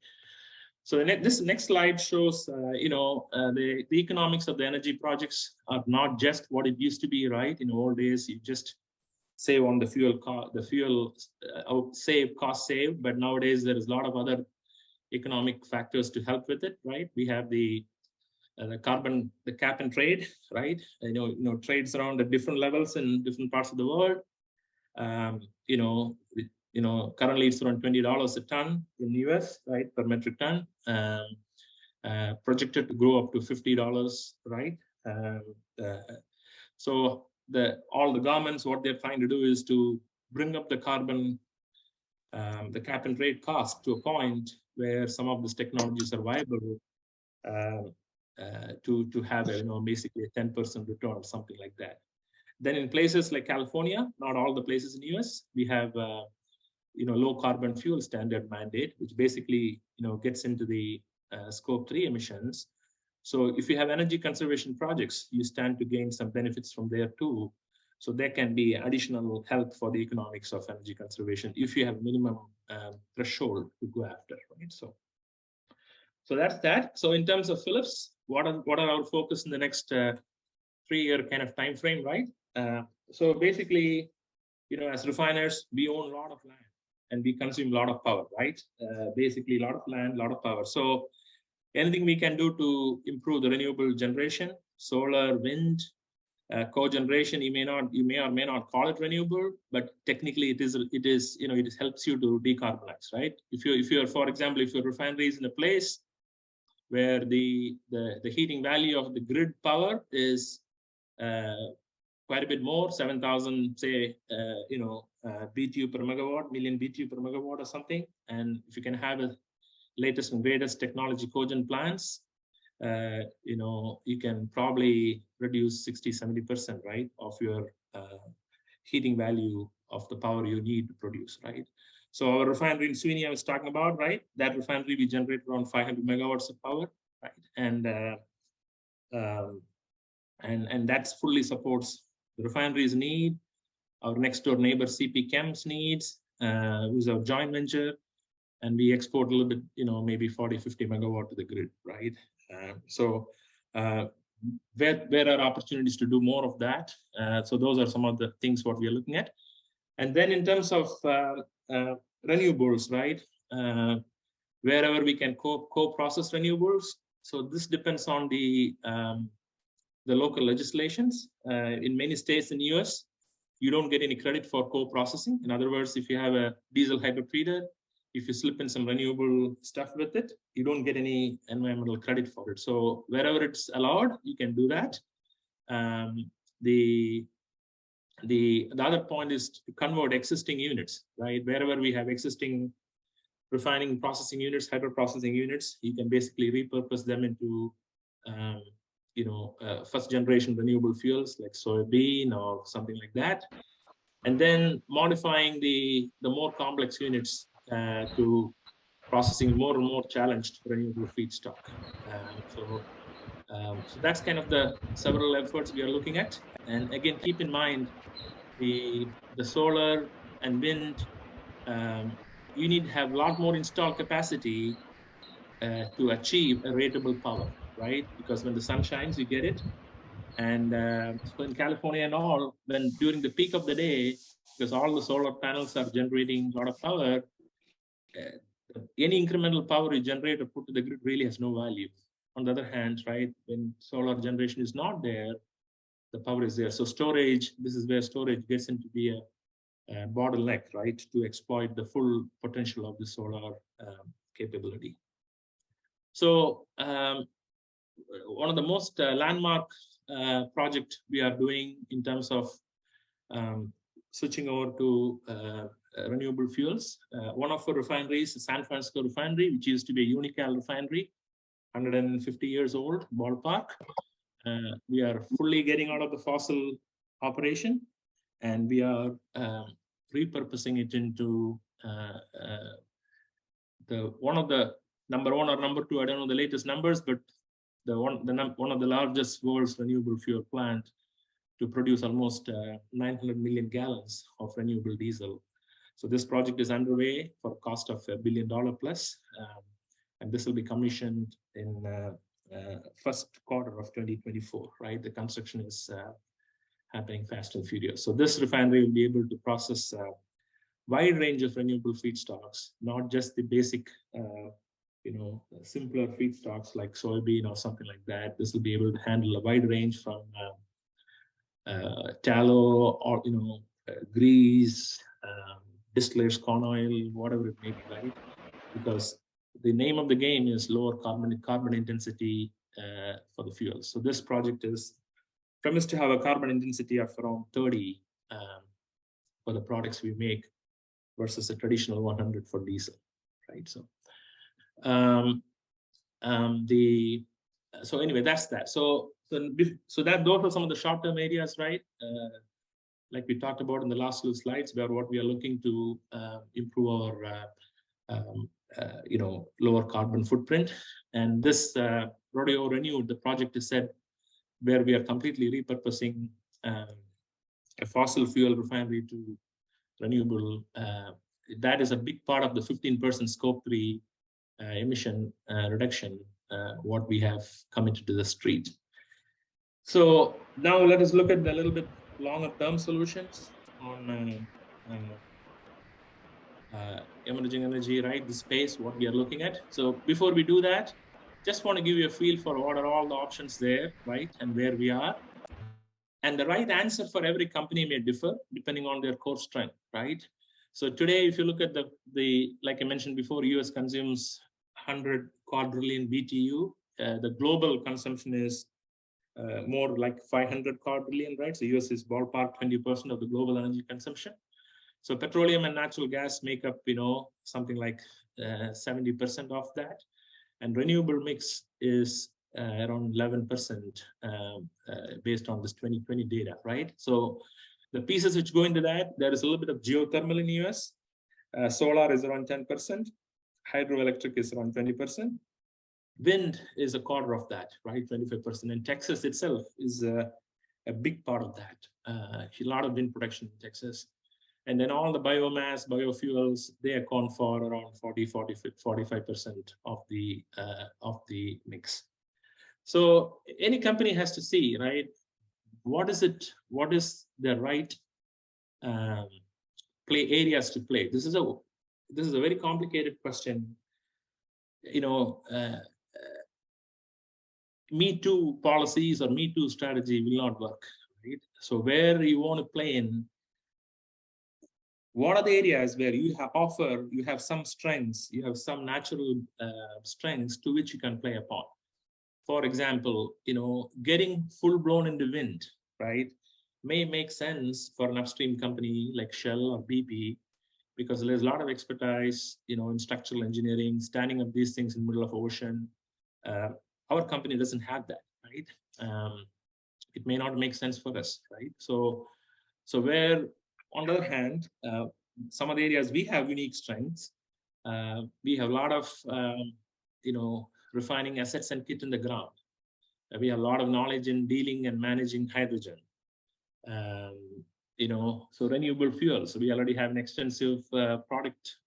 So this next slide shows, the economics of the energy projects are not just what it used to be, right? In old days, you just save on the fuel, cost save, but nowadays there is a lot of other economic factors to help with it, right? We have the carbon, the cap and trade, right? Trades around at different levels in different parts of the world. Currently it's around $20 a ton in the US, right, per metric ton. Projected to grow up to $50, right? So all the governments, what they're trying to do is to bring up the carbon, the cap and trade cost to a point where some of these technologies are viable to have basically a 10% return or something like that. Then in places like California, not all the places in the US, we have low carbon fuel standard mandate, which basically gets into the scope 3 emissions. So if you have energy conservation projects, you stand to gain some benefits from there too. So there can be additional help for the economics of energy conservation if you have minimum threshold to go after, right? So that's that. So in terms of Philips, what are our focus in the next 3-year kind of time frame, right? So basically, as refiners, we own a lot of land and we consume a lot of power, right? Basically, a lot of land, a lot of power. So anything we can do to improve the renewable generation, solar, wind, cogeneration, you may or may not call it renewable, but technically it helps you to decarbonize, right? If you're, for example, if your refinery is in a place where the heating value of the grid power is quite a bit more, 7,000, say, BTU per megawatt, million BTU per megawatt or something, and if you can have a latest and greatest technology cogen plants, you can probably reduce 60-70%, right, of your heating value of the power you need to produce, right? So our refinery in Sweeney I was talking about, right? That refinery we generate around 500 megawatts of power, right? And that fully supports the refinery's need, our next door neighbor CP Chem's needs, who's our joint venture, and we export a little bit, maybe 40-50 megawatt to the grid, right? Where are opportunities to do more of that? So those are some of the things what we are looking at. And then in terms of renewables, right? Wherever we can co-process renewables. So this depends on the local legislations. In many states in the US, you don't get any credit for co-processing. In other words, if you have a diesel hydrotreater, if you slip in some renewable stuff with it, you don't get any environmental credit for it. So wherever it's allowed, you can do that. The other point is to convert existing units, right? Wherever we have existing refining processing units, hydroprocessing units, you can basically repurpose them into first generation renewable fuels like soybean or something like that. And then modifying the more complex units to processing more and more challenged renewable feedstock. So that's kind of the several efforts we are looking at. And again, keep in mind the solar and wind, you need to have a lot more installed capacity to achieve a ratable power, right? Because when the sun shines, you get it. And so in California and all, when during the peak of the day, because all the solar panels are generating a lot of power, any incremental power you generate or put to the grid really has no value. On the other hand, right, when solar generation is not there, the power is there. So storage, this is where storage gets into be a bottleneck, right, to exploit the full potential of the solar capability. So one of the most landmark project we are doing in terms of switching over to renewable fuels. One of our refineries, the San Francisco refinery, which used to be a Unocal refinery, 150 years old, ballpark. We are fully getting out of the fossil operation, and we are repurposing it into one of the number one or number two, I don't know the latest numbers, but one of the largest world's renewable fuel plant to produce almost 900 million gallons of renewable diesel. So this project is underway for a cost of $1 billion plus, and this will be commissioned in first quarter of 2024, right? The construction is happening fast and furious. So this refinery will be able to process a wide range of renewable feedstocks, not just the basic, simpler feedstocks like soybean or something like that. This will be able to handle a wide range from tallow or grease, distillers corn oil, whatever it may be, right? Because the name of the game is lower carbon intensity for the fuel. So this project is premised to have a carbon intensity of around 30 for the products we make versus a traditional 100 for diesel, right? So so anyway, that's that. So that those are some of the short-term areas, right? Like we talked about in the last few slides, about what we are looking to improve our lower carbon footprint. And this Rodeo Renewed, the project is said, where we are completely repurposing a fossil fuel refinery to renewable. That is a big part of the 15% scope 3 emission reduction, what we have committed to the street. So now let us look at the little bit longer term solutions on emerging energy, right? The space, what we are looking at. So before we do that, just want to give you a feel for what are all the options there, right? And where we are. And the right answer for every company may differ depending on their core strength, right? So today, if you look at the like I mentioned before, US consumes 100 quadrillion BTU. The global consumption is more like 500 quadrillion, right? So US is ballpark 20% of the global energy consumption. So petroleum and natural gas make up, something like 70% of that. And renewable mix is around 11% based on this 2020 data, right? So the pieces which go into that, there is a little bit of geothermal in the US. Solar is around 10%. Hydroelectric is around 20%. Wind is a quarter of that, right? 25%. And Texas itself is a big part of that. A lot of wind production in Texas. And then all the biomass, biofuels, they account for around 45% of the mix. So any company has to see, right? What is the right play areas to play? This is a very complicated question. Me Too policies or Me Too strategy will not work, right? So where you want to play in, what are the areas where you have some strengths, you have some natural strengths to which you can play upon. For example, getting full blown into wind, right, may make sense for an upstream company like Shell or BP, because there's a lot of expertise, in structural engineering, standing up these things in the middle of the ocean. Our company doesn't have that, right? It may not make sense for us, right? So where, on the other hand, some of the areas we have unique strengths. We have a lot of, refining assets and kit in the ground. We have a lot of knowledge in dealing and managing hydrogen. So renewable fuels. So we already have an extensive product,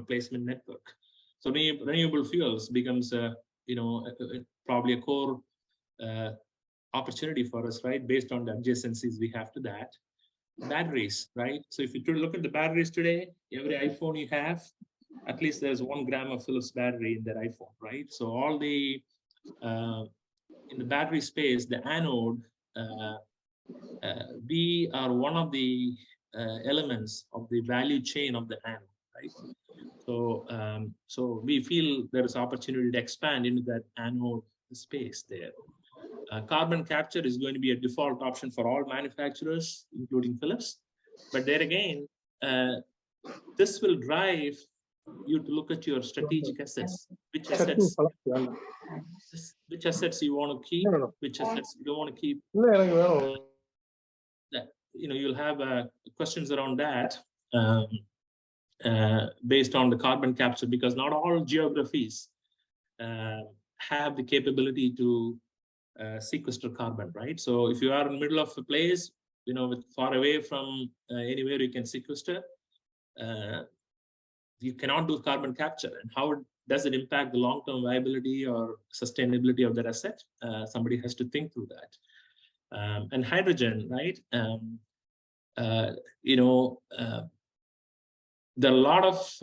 placement network. So renewable fuels becomes probably a core opportunity for us, right? Based on the adjacencies we have to that. Batteries, right? So if you look at the batteries today, every iPhone you have, at least there's 1 gram of Philips battery in that iPhone, right? So all the in the battery space, the anode, we are one of the elements of the value chain of the anode, right? So we feel there is opportunity to expand into that anode space there. Carbon capture is going to be a default option for all manufacturers, including Philips. But there again, this will drive you to look at your strategic assets. Which assets you want to keep, which assets you don't want to keep. You'll have questions around that based on the carbon capture, because not all geographies have the capability to sequester carbon, right? So if you are in the middle of a place, far away from anywhere you can sequester, you cannot do carbon capture. And how does it impact the long-term viability or sustainability of that asset? Somebody has to think through that. And hydrogen, right? There are a lot of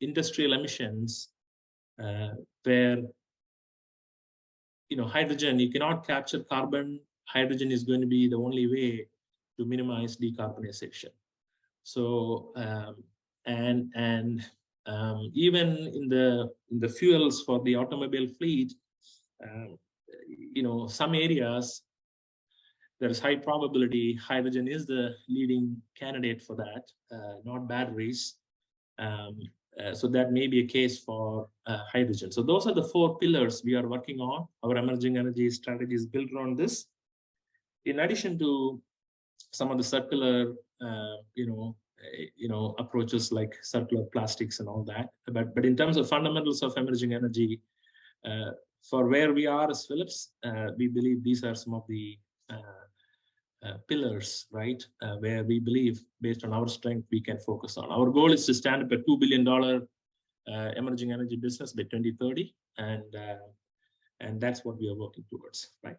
industrial emissions where hydrogen, you cannot capture carbon. Hydrogen is going to be the only way to minimize decarbonization. So even in the fuels for the automobile fleet, some areas there is high probability hydrogen is the leading candidate for that, not batteries. So that may be a case for hydrogen. So those are the 4 pillars we are working on. Our emerging energy strategy is built around this. In addition to some of the circular, approaches like circular plastics and all that. But in terms of fundamentals of emerging energy, for where we are as Philips, we believe these are some of the pillars, right? Where we believe, based on our strength, we can focus on. Our goal is to stand up a $2 billion emerging energy business by 2030, and that's what we are working towards, right?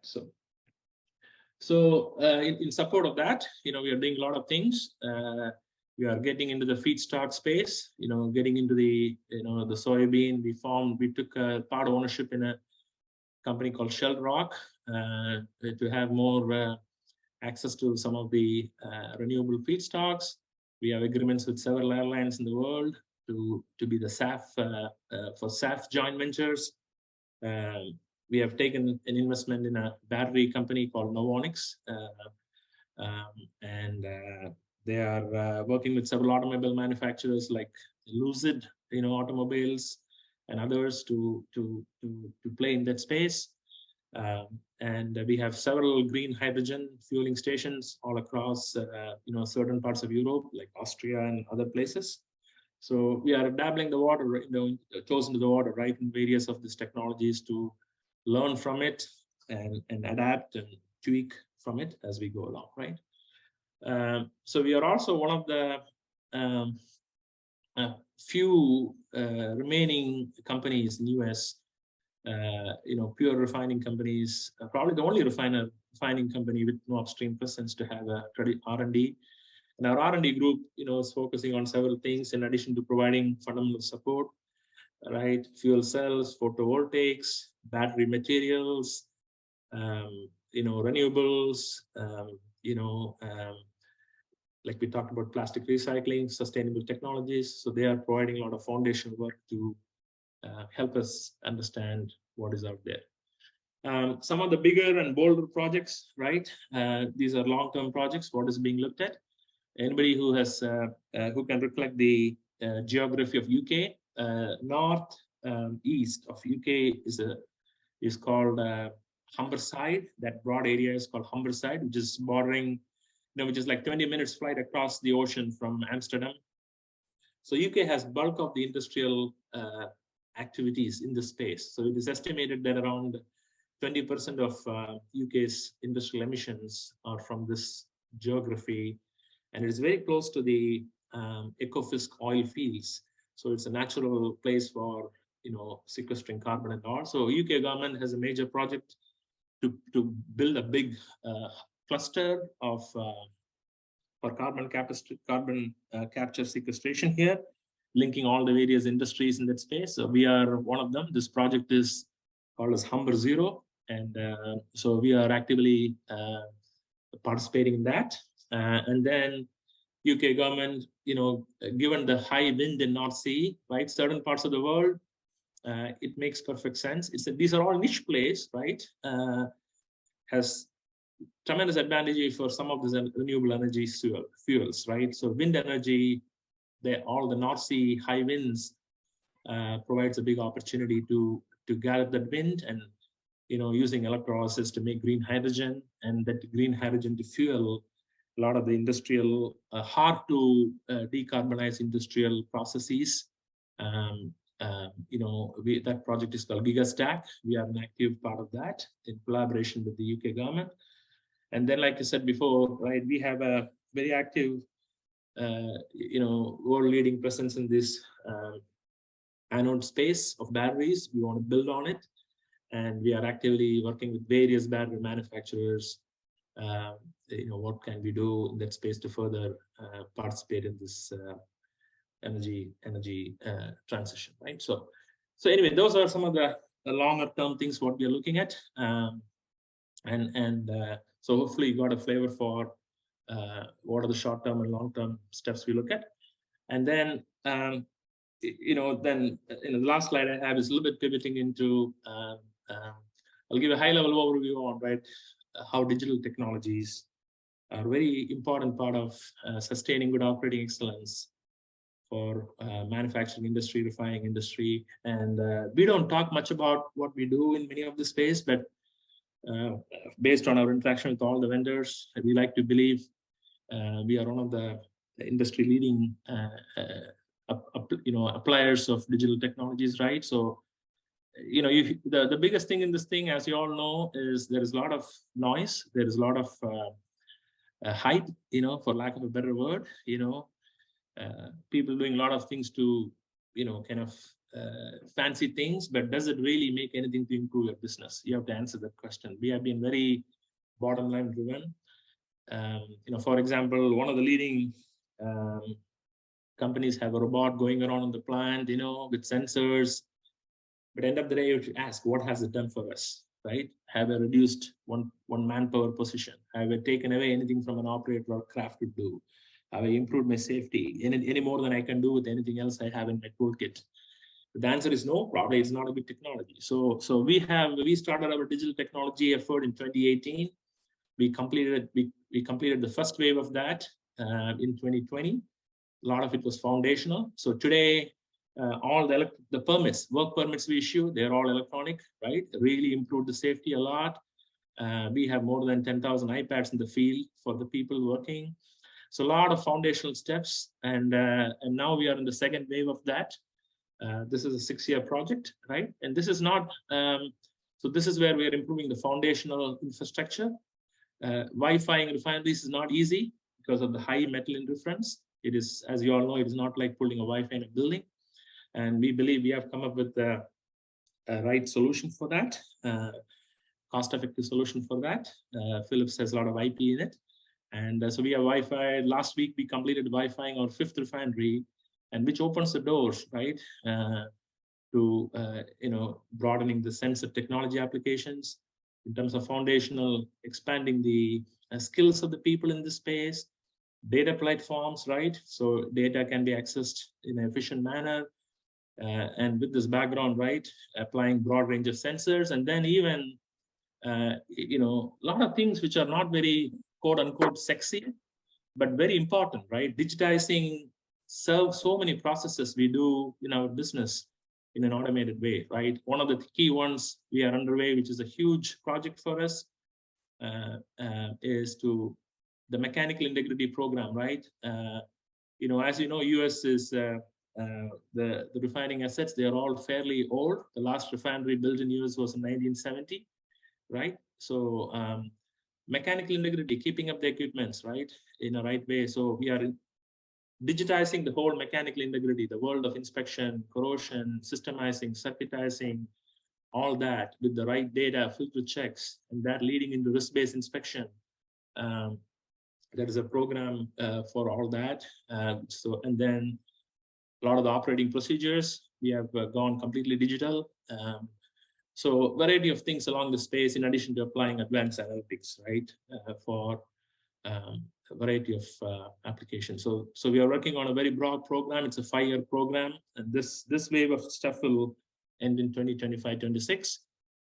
So in support of that, we are doing a lot of things. We are getting into the feedstock space, getting into the the soybean. We took part ownership in a company called Shell Rock to have more access to some of the renewable feedstocks. We have agreements with several airlines in the world to be the SAF for SAF joint ventures. We have taken an investment in a battery company called Novonix, and they are working with several automobile manufacturers like Lucid, automobiles, and others to play in that space. And we have several green hydrogen fueling stations all across, certain parts of Europe, like Austria and other places. So we are dabbling the water, toes into the water, right, in various of these technologies to learn from it and adapt and tweak from it as we go along, right? So we are also one of the few remaining companies in US, pure refining companies, probably the only refining company with no upstream presence to have a R&D. And our R&D group, is focusing on several things in addition to providing fundamental support, right? Fuel cells, photovoltaics, battery materials, renewables, like we talked about plastic recycling, sustainable technologies. So they are providing a lot of foundational work to help us understand what is out there. Some of the bigger and bolder projects, right? These are long-term projects. What is being looked at? Anybody who has who can reflect the geography of UK, north east of UK is called Humberside. That broad area is called Humberside, which is bordering, which is like 20 minutes flight across the ocean from Amsterdam. So UK has bulk of the industrial activities in this space. So it is estimated that around 20% of UK's industrial emissions are from this geography, and it is very close to the Ekofisk oil fields. So it's a natural place for sequestering carbon and all. So UK government has a major project to build a big cluster of for carbon capture sequestration here, linking all the various industries in that space. So we are one of them. This project is called as Humber Zero, and so we are actively participating in that. And then UK government, given the high wind in North Sea, right, certain parts of the world, it makes perfect sense. These are all niche plays, right? Has tremendous advantage for some of these renewable energy fuels, right? So wind energy, all the North Sea high winds provides a big opportunity to gather that wind and using electrolysis to make green hydrogen, and that green hydrogen to fuel a lot of the industrial hard to decarbonize industrial processes. That project is called GigaStack. We are an active part of that in collaboration with the UK government. And then, like I said before, right, we have a very active, world-leading presence in this anode space of batteries. We want to build on it, and we are actively working with various battery manufacturers. What can we do in that space to further participate in this energy transition, right? So anyway, those are some of the longer-term things what we are looking at, so hopefully you got a flavor for what are the short-term and long-term steps we look at. And then, the last slide I have is a little bit pivoting into, I'll give a high-level overview on, right, how digital technologies are a very important part of sustaining good operating excellence for manufacturing industry, refining industry. And we don't talk much about what we do in many of the space, but based on our interaction with all the vendors, we like to believe we are one of the industry leading appliers of digital technologies, right? So the biggest thing in this thing, as you all know, is there is a lot of noise. There is a lot of hype, for lack of a better word, people doing a lot of things to, kind of fancy things, but does it really make anything to improve your business? You have to answer that question. We have been very bottom line driven. For example, one of the leading companies have a robot going around in the plant, with sensors. But end of the day, you have to ask, what has it done for us, right? Have I reduced one manpower position? Have I taken away anything from an operator or craft to do? Have I improved my safety any more than I can do with anything else I have in my toolkit? The answer is no, probably it's not a good technology. So we started our digital technology effort in 2018. We completed the first wave of that in 2020. A lot of it was foundational. So today, all the permits, work permits we issue, they're all electronic, right? Really improved the safety a lot. We have more than 10,000 iPads in the field for the people working. So a lot of foundational steps, and now we are in the second wave of that. This is a 6-year project, right? And this is not, so this is where we are improving the foundational infrastructure. Wi-Fi in refineries is not easy because of the high metal indifference. It is, as you all know, it is not like putting a Wi-Fi in a building. And we believe we have come up with the right solution for that, cost-effective solution for that. Philips has a lot of IP in it. And so we have Wi-Fi. Last week, we completed Wi-Fi our 5th refinery, and which opens the doors, right, to broadening the sensor technology applications in terms of foundational, expanding the skills of the people in this space, data platforms, right? So data can be accessed in an efficient manner. And with this background, right, applying broad range of sensors, and then even, a lot of things which are not very quote unquote sexy, but very important, right? Digitizing so many processes we do in our business in an automated way, right? One of the key ones we are underway, which is a huge project for us, is to the mechanical integrity program, right? As you know, US is the refining assets, they are all fairly old. The last refinery built in US was in 1970, right? So mechanical integrity, keeping up the equipments, right, in a right way. So we are digitizing the whole mechanical integrity, the world of inspection, corrosion, systemizing, circuitizing, all that with the right data, filter checks, and that leading into risk-based inspection. There is a program for all that. And then a lot of the operating procedures, we have gone completely digital. So variety of things along the space, in addition to applying advanced analytics, right, for a variety of applications. So we are working on a very broad program. It's a 5-year program, and this wave of stuff will end in 2025-26.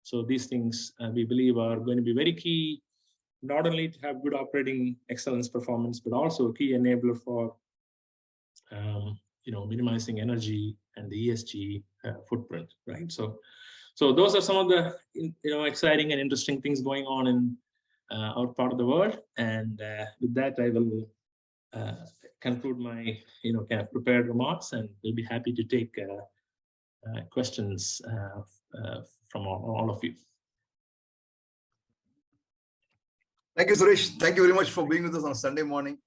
So these things we believe are going to be very key, not only to have good operating excellence performance, but also a key enabler for minimizing energy and the ESG footprint, right? So those are some of the exciting and interesting things going on in our part of the world. And with that, I will conclude my kind of prepared remarks, and we'll be happy to take questions from all of you. Thank you, Suresh. Thank you very much for being with us on a Sunday morning,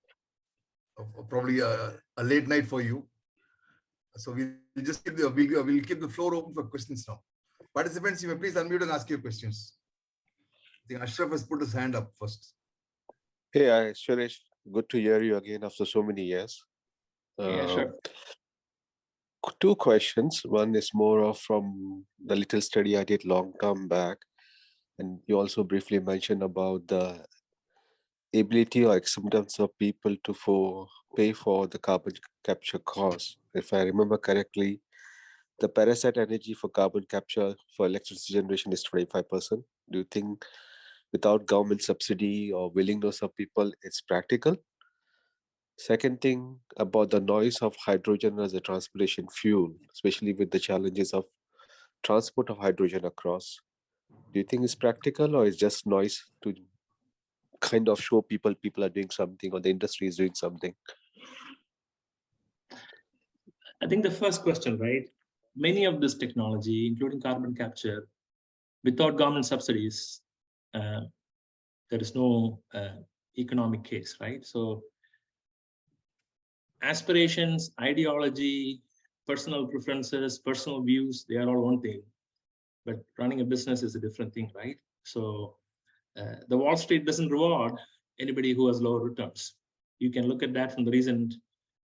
probably a late night for you. So we'll keep the floor open for questions now. Participants, you may please unmute and ask your questions. I think Ashraf has put his hand up first. Hey, Suresh, good to hear you again after so many years. Yeah, sure. 2 questions. One is more of from the little study I did long time back. And you also briefly mentioned about the ability or acceptance of people to pay for the carbon capture cost. If I remember correctly, the parasite energy for carbon capture for electricity generation is 25%. Do you think without government subsidy or willingness of people, it's practical? Second thing about the noise of hydrogen as a transportation fuel, especially with the challenges of transport of hydrogen across. Do you think it's practical, or it's just noise to kind of show people are doing something, or the industry is doing something? I think the first question, right? many of this technology, including carbon capture, without government subsidies, there is no economic case, right? So aspirations, ideology, personal preferences, personal views, they are all one thing, but running a business is a different thing, right? So the Wall Street doesn't reward anybody who has lower returns. You can look at that from the recent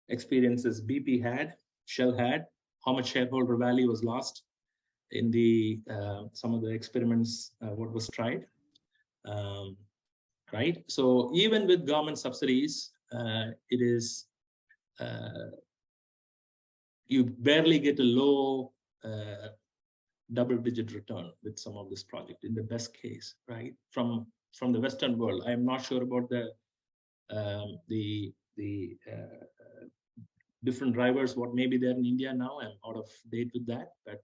experiences BP had, Shell had, how much shareholder value was lost in the some of the experiments, what was tried, right? So even with government subsidies, it is, you barely get a low double-digit return with some of this project in the best case, right? From the Western world. I am not sure about the different drivers, what may be there in India now. I'm out of date with that. But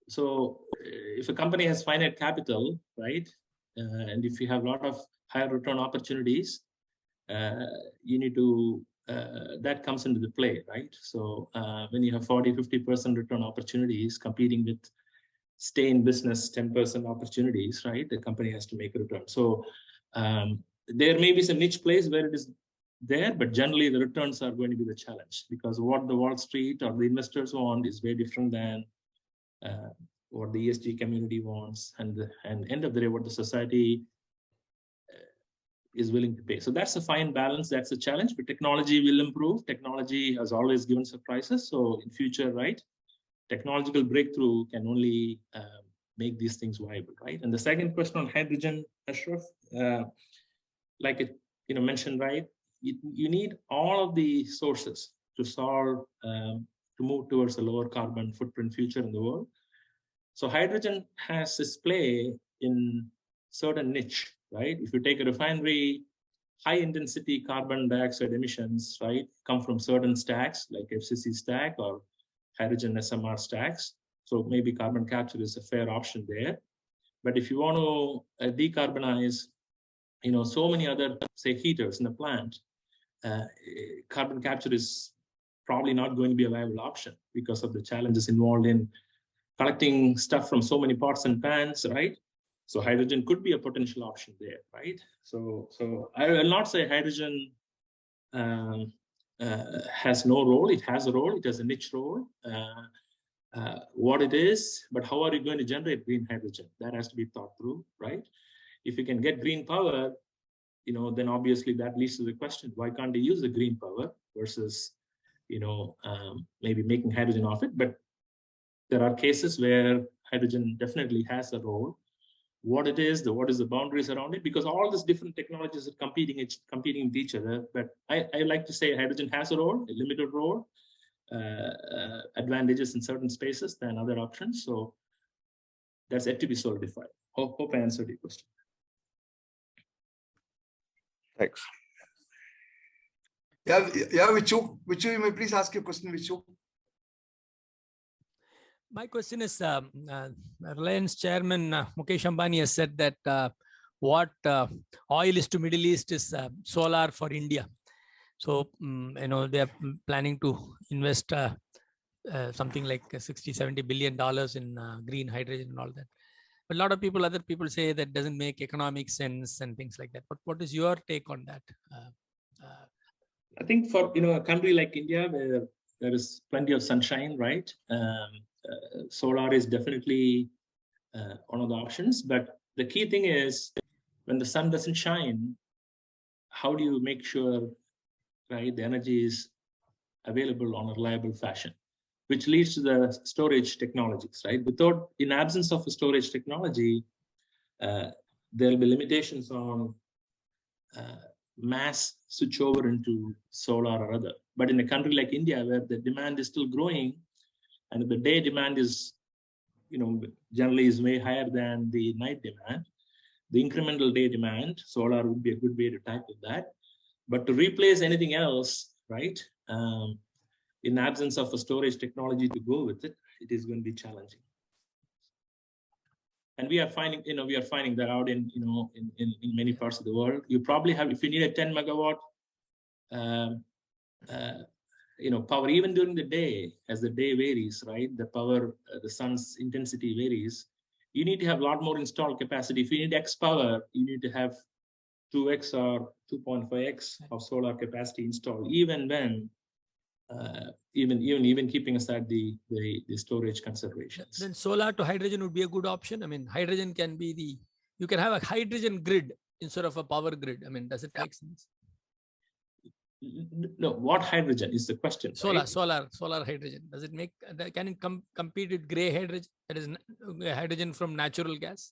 so if a company has finite capital, right, and if you have a lot of higher return opportunities, you need to, that comes into the play, right? So when you have 40-50% return opportunities competing with stay in business 10% opportunities, right, the company has to make a return. So there may be some niche place where it is there, but generally the returns are going to be the challenge, because what the Wall Street or the investors want is very different than what the ESG community wants, and end of the day what the society is willing to pay. So that's a fine balance. That's a challenge, but technology will improve. Technology has always given surprises. So in future, right, technological breakthrough can only make these things viable, right? And the second question on hydrogen, Ashraf, like it mentioned, right, you need all of the sources to solve, to move towards a lower carbon footprint future in the world. So hydrogen has its play in certain niche, right? If you take a refinery, high intensity carbon dioxide emissions, right, come from certain stacks like FCC stack or hydrogen SMR stacks. So maybe carbon capture is a fair option there. But if you want to decarbonize, so many other, say, heaters in the plant, carbon capture is probably not going to be a viable option because of the challenges involved in collecting stuff from so many pots and pans, right? So hydrogen could be a potential option there, right? So I will not say hydrogen has no role. It has a role. It has a niche role. What it is, but how are you going to generate green hydrogen? That has to be thought through, right? If you can get green power, then obviously that leads to the question: why can't they use the green power versus, maybe making hydrogen off it? But there are cases where hydrogen definitely has a role. What it is, what is the boundaries around it? Because all these different technologies are competing with each other. But I like to say hydrogen has a role, a limited role, advantages in certain spaces than other options. So that's yet to be solidified. Hope I answered your question. Thanks. Yeah, Vichu, you may please ask your question, Vichu. My question is, Reliance Chairman Mukesh Ambani has said that what oil is to Middle East is solar for India. So, they are planning to invest something like $60-70 billion in green hydrogen and all that. But a lot of people, other people say that doesn't make economic sense and things like that. But what is your take on that? I think for a country like India, where there is plenty of sunshine, right? Solar is definitely one of the options. But the key thing is, when the sun doesn't shine, how do you make sure, right, the energy is available on a reliable fashion, which leads to the storage technologies, right? In absence of a storage technology, there will be limitations on mass switch over into solar or other. But in a country like India, where the demand is still growing, and the day demand is, generally is way higher than the night demand, the incremental day demand, solar would be a good way to tackle that. But to replace anything else, right, in absence of a storage technology to go with it, it is going to be challenging. And we are finding, that out in many parts of the world. You probably have, if you need a 10 megawatt power even during the day, as the day varies, right? The power, the sun's intensity varies. You need to have a lot more installed capacity. If you need X power, you need to have 2x or 2.5x of solar capacity installed, even when even keeping aside the storage considerations. Then solar to hydrogen would be a good option. I mean, hydrogen can be you can have a hydrogen grid instead of a power grid. I mean, does it make sense? No, what hydrogen is the question? Solar, right? solar hydrogen. Does it make, can it compete with gray hydrogen? That is hydrogen from natural gas?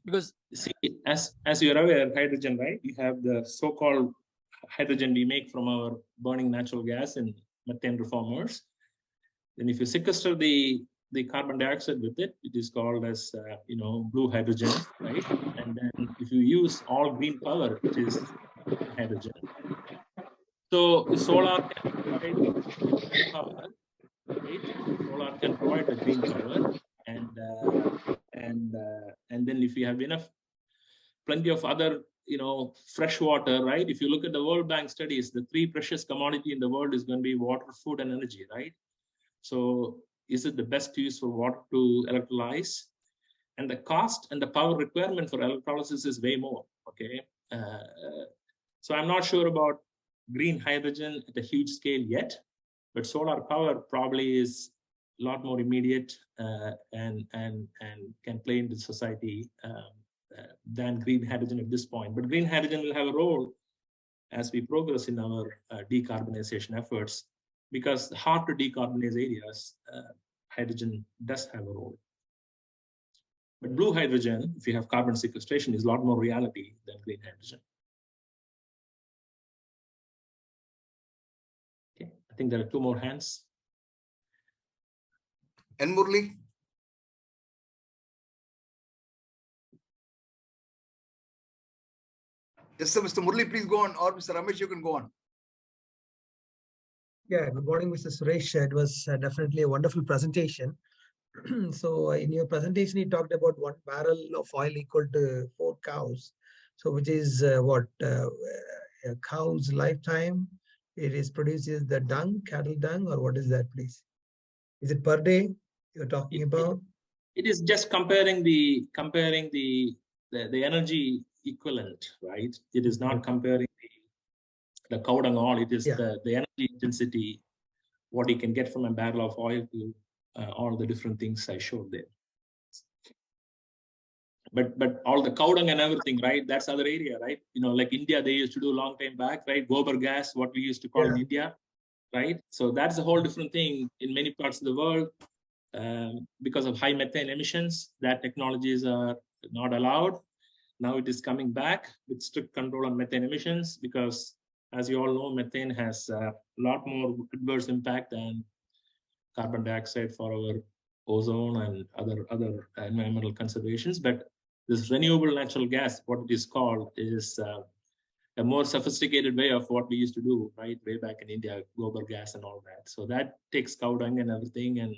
Because see, as you're aware, hydrogen, right? You have the so-called hydrogen we make from our burning natural gas and methane reformers. Then if you sequester the carbon dioxide with it, it is called as blue hydrogen, right? And then if you use all green power, it is hydrogen. So solar can provide green power, right? Solar can provide the green power, and then if you have plenty of other fresh water, right? If you look at the World Bank studies, the 3 precious commodity in the world is going to be water, food, and energy, right? So is it the best use for water to electrolyze? And the cost and the power requirement for electrolysis is way more, okay? So I'm not sure about green hydrogen at a huge scale yet, but solar power probably is a lot more immediate and can play into society than green hydrogen at this point. But green hydrogen will have a role as we progress in our decarbonization efforts, because hard to decarbonize areas, hydrogen does have a role. But blue hydrogen, if you have carbon sequestration, is a lot more reality than green hydrogen. Okay, I think there are 2 more hands. N. Murli. Yes, sir. Mr. Murli, please go on. Or Mr. Ramesh, you can go on. Yeah, good morning, Mr. Suresh. It was definitely a wonderful presentation. So in your presentation, you talked about 1 barrel of oil equal to 4 cows. So which is what a cow's lifetime? It produces the dung, cattle dung, or what is that, please? Is it per day you're talking about? It is just comparing the energy equivalent, right? It is not comparing the cow dung oil. It is the energy intensity, what you can get from a barrel of oil to all the different things I showed there. But all the cow dung and everything, right? That's other area, right? Like India, they used to do a long time back, right? Gobar gas, what we used to call in India, right? So that's a whole different thing in many parts of the world. Because of high methane emissions, that technologies are not allowed. Now it is coming back with strict control on methane emissions, because as you all know, methane has a lot more adverse impact than carbon dioxide for our ozone and other environmental considerations. But this renewable natural gas, what it is called, is a more sophisticated way of what we used to do, right? Way back in India, gobar gas and all that. So that takes cow dung and everything and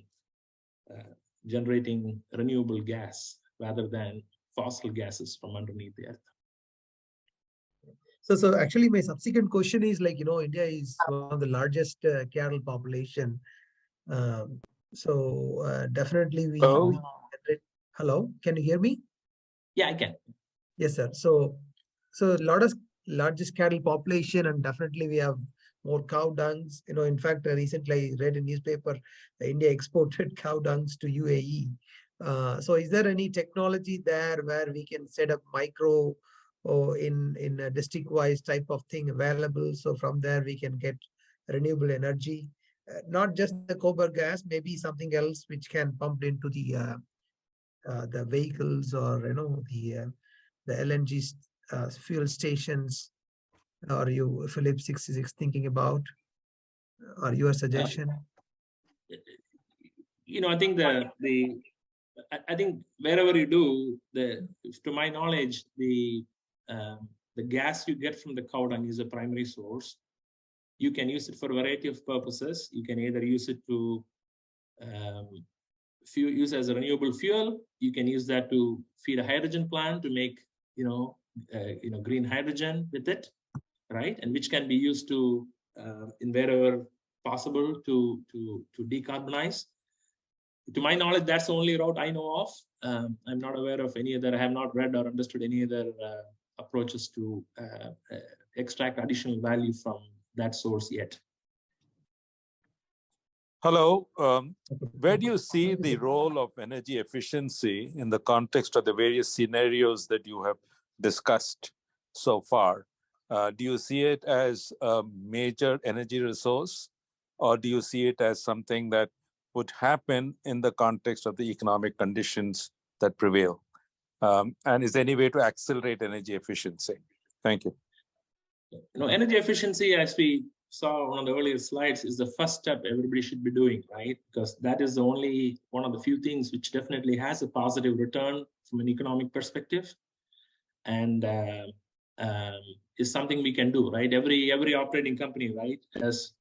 generating renewable gas rather than fossil gases from underneath the earth. So actually my subsequent question is like, India is one of the largest cattle population. Definitely we hello, can you hear me? Yeah, I can. Yes, sir. So largest cattle population, and definitely we have more cow dungs. In fact, recently I read a newspaper, India exported cow dungs to UAE. So is there any technology there where we can set up micro or in a district-wise type of thing available? So from there we can get renewable energy, not just the gobar gas, maybe something else which can pump into the vehicles, or the LNG fuel stations. Are you, Philip 66, thinking about, or your suggestion? I think I think wherever you do, to my knowledge, the gas you get from the cow dung is a primary source. You can use it for a variety of purposes. You can either use it to use as a renewable fuel. You can use that to feed a hydrogen plant to make green hydrogen with it, right? And which can be used to in wherever possible to decarbonize. To my knowledge, that's the only route I know of. I'm not aware of any other. I have not read or understood any other approaches to extract additional value from that source yet. Hello. Where do you see the role of energy efficiency in the context of the various scenarios that you have discussed so far? Do you see it as a major energy resource, or do you see it as something that would happen in the context of the economic conditions that prevail? And is there any way to accelerate energy efficiency? Thank you. Energy efficiency, as we saw on the earlier slides, is the first step everybody should be doing, right? Because that is the only one of the few things which definitely has a positive return from an economic perspective, and is something we can do, right? Every operating company, right, has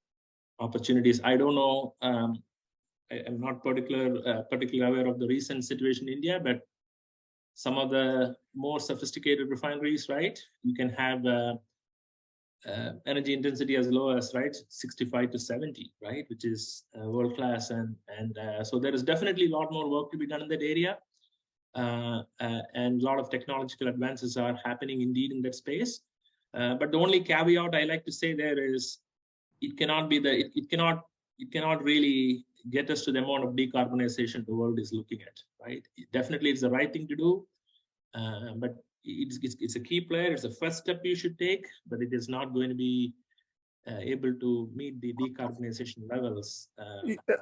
opportunities. I don't know. I'm not particularly aware of the recent situation in India, but some of the more sophisticated refineries, right, you can have energy intensity as low as 65 to 70, right, which is world class, and so there is definitely a lot more work to be done in that area, and a lot of technological advances are happening indeed in that space. But the only caveat I like to say there is it cannot be it cannot really get us to the amount of decarbonization the world is looking at, right? Definitely, it's the right thing to do, but it's a key player. It's the first step you should take, but it is not going to be able to meet the decarbonization levels.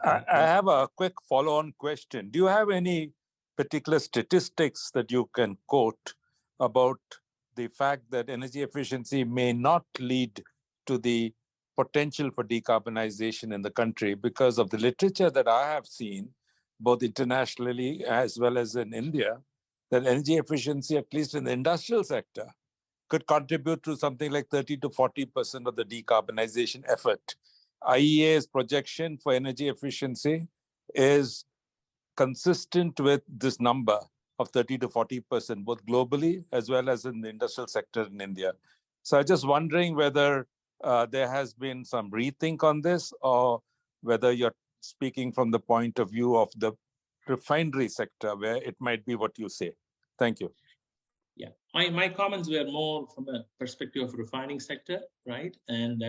I have a quick follow-on question. Do you have any particular statistics that you can quote about the fact that energy efficiency may not lead to the potential for decarbonization in the country? Because of the literature that I have seen, both internationally as well as in India, that energy efficiency, at least in the industrial sector, could contribute to something like 30 to 40% of the decarbonization effort. IEA's projection for energy efficiency is consistent with this number of 30 to 40%, both globally as well as in the industrial sector in India. So I'm just wondering whether there has been some rethink on this, or whether you're speaking from the point of view of the refinery sector, where it might be what you say. Thank you. Yeah, my comments were more from a perspective of refining sector, right? And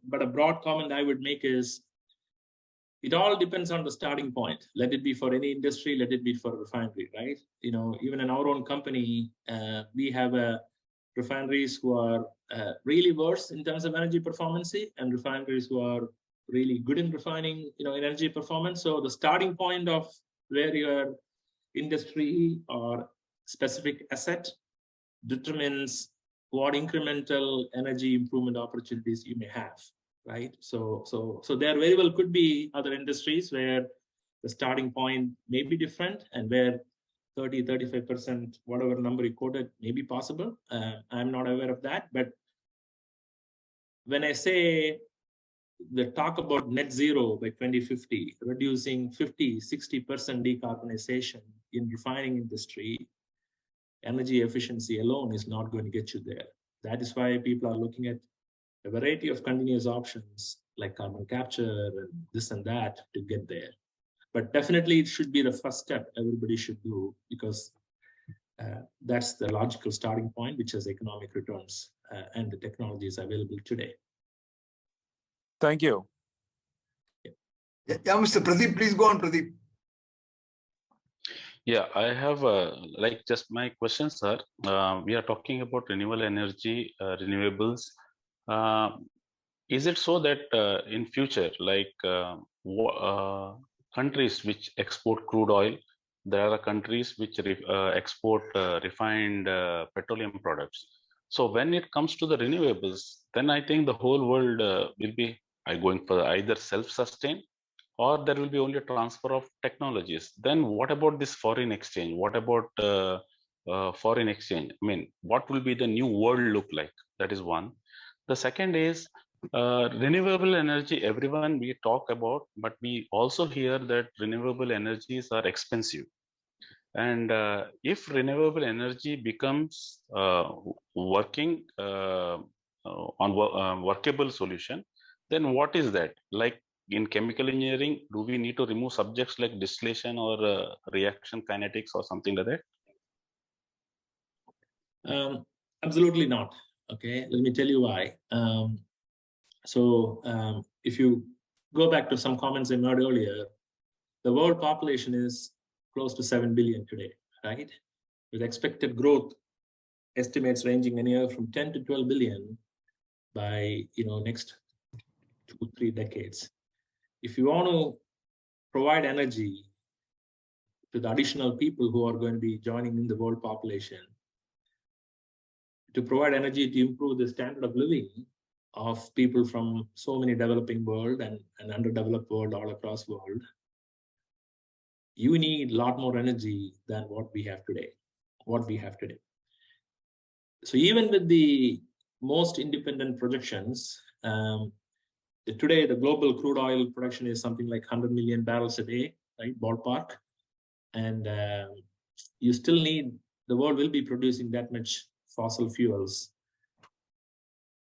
but a broad comment I would make is, it all depends on the starting point. Let it be for any industry, let it be for a refinery, right? Even in our own company, we have refineries who are really worse in terms of energy performance, and refineries who are really good in refining, energy performance. So the starting point of where your industry or specific asset determines what incremental energy improvement opportunities you may have, right? So there very well could be other industries where the starting point may be different, and where 30, 35%, whatever number you quoted, may be possible. I'm not aware of that. But when I say the talk about net zero by 2050, reducing 50, 60% decarbonization in refining industry, energy efficiency alone is not going to get you there. That is why people are looking at a variety of continuous options like carbon capture and this and that to get there. But definitely it should be the first step everybody should do, because that's the logical starting point, which has economic returns and the technologies available today. Thank you. Yeah, Mr. Pradeep, please go on, Pradeep. Yeah, I have just my questions, sir. We are talking about renewable energy, renewables. Is it so that in future, countries which export crude oil, there are countries which export refined petroleum products. So when it comes to the renewables, then I think the whole world will be going for either self-sustained, or there will be only a transfer of technologies. Then what about this foreign exchange? What about foreign exchange? I mean, what will be the new world look like? That is one. The second is renewable energy. Everyone we talk about, but we also hear that renewable energies are expensive. And if renewable energy becomes working workable solution, then what is that? Like in chemical engineering, do we need to remove subjects like distillation or reaction kinetics or something like that? Absolutely not. Okay, let me tell you why. If you go back to some comments I made earlier, the world population is close to 7 billion today, right? With expected growth estimates ranging anywhere from 10 to 12 billion by next 2-3 decades. If you want to provide energy to the additional people who are going to be joining in the world population, to provide energy to improve the standard of living of people from so many developing world and underdeveloped world all across the world, you need a lot more energy than what we have today. So even with the most independent projections, today the global crude oil production is something like 100 million barrels a day, right, ballpark. And you still need, the world will be producing that much fossil fuels.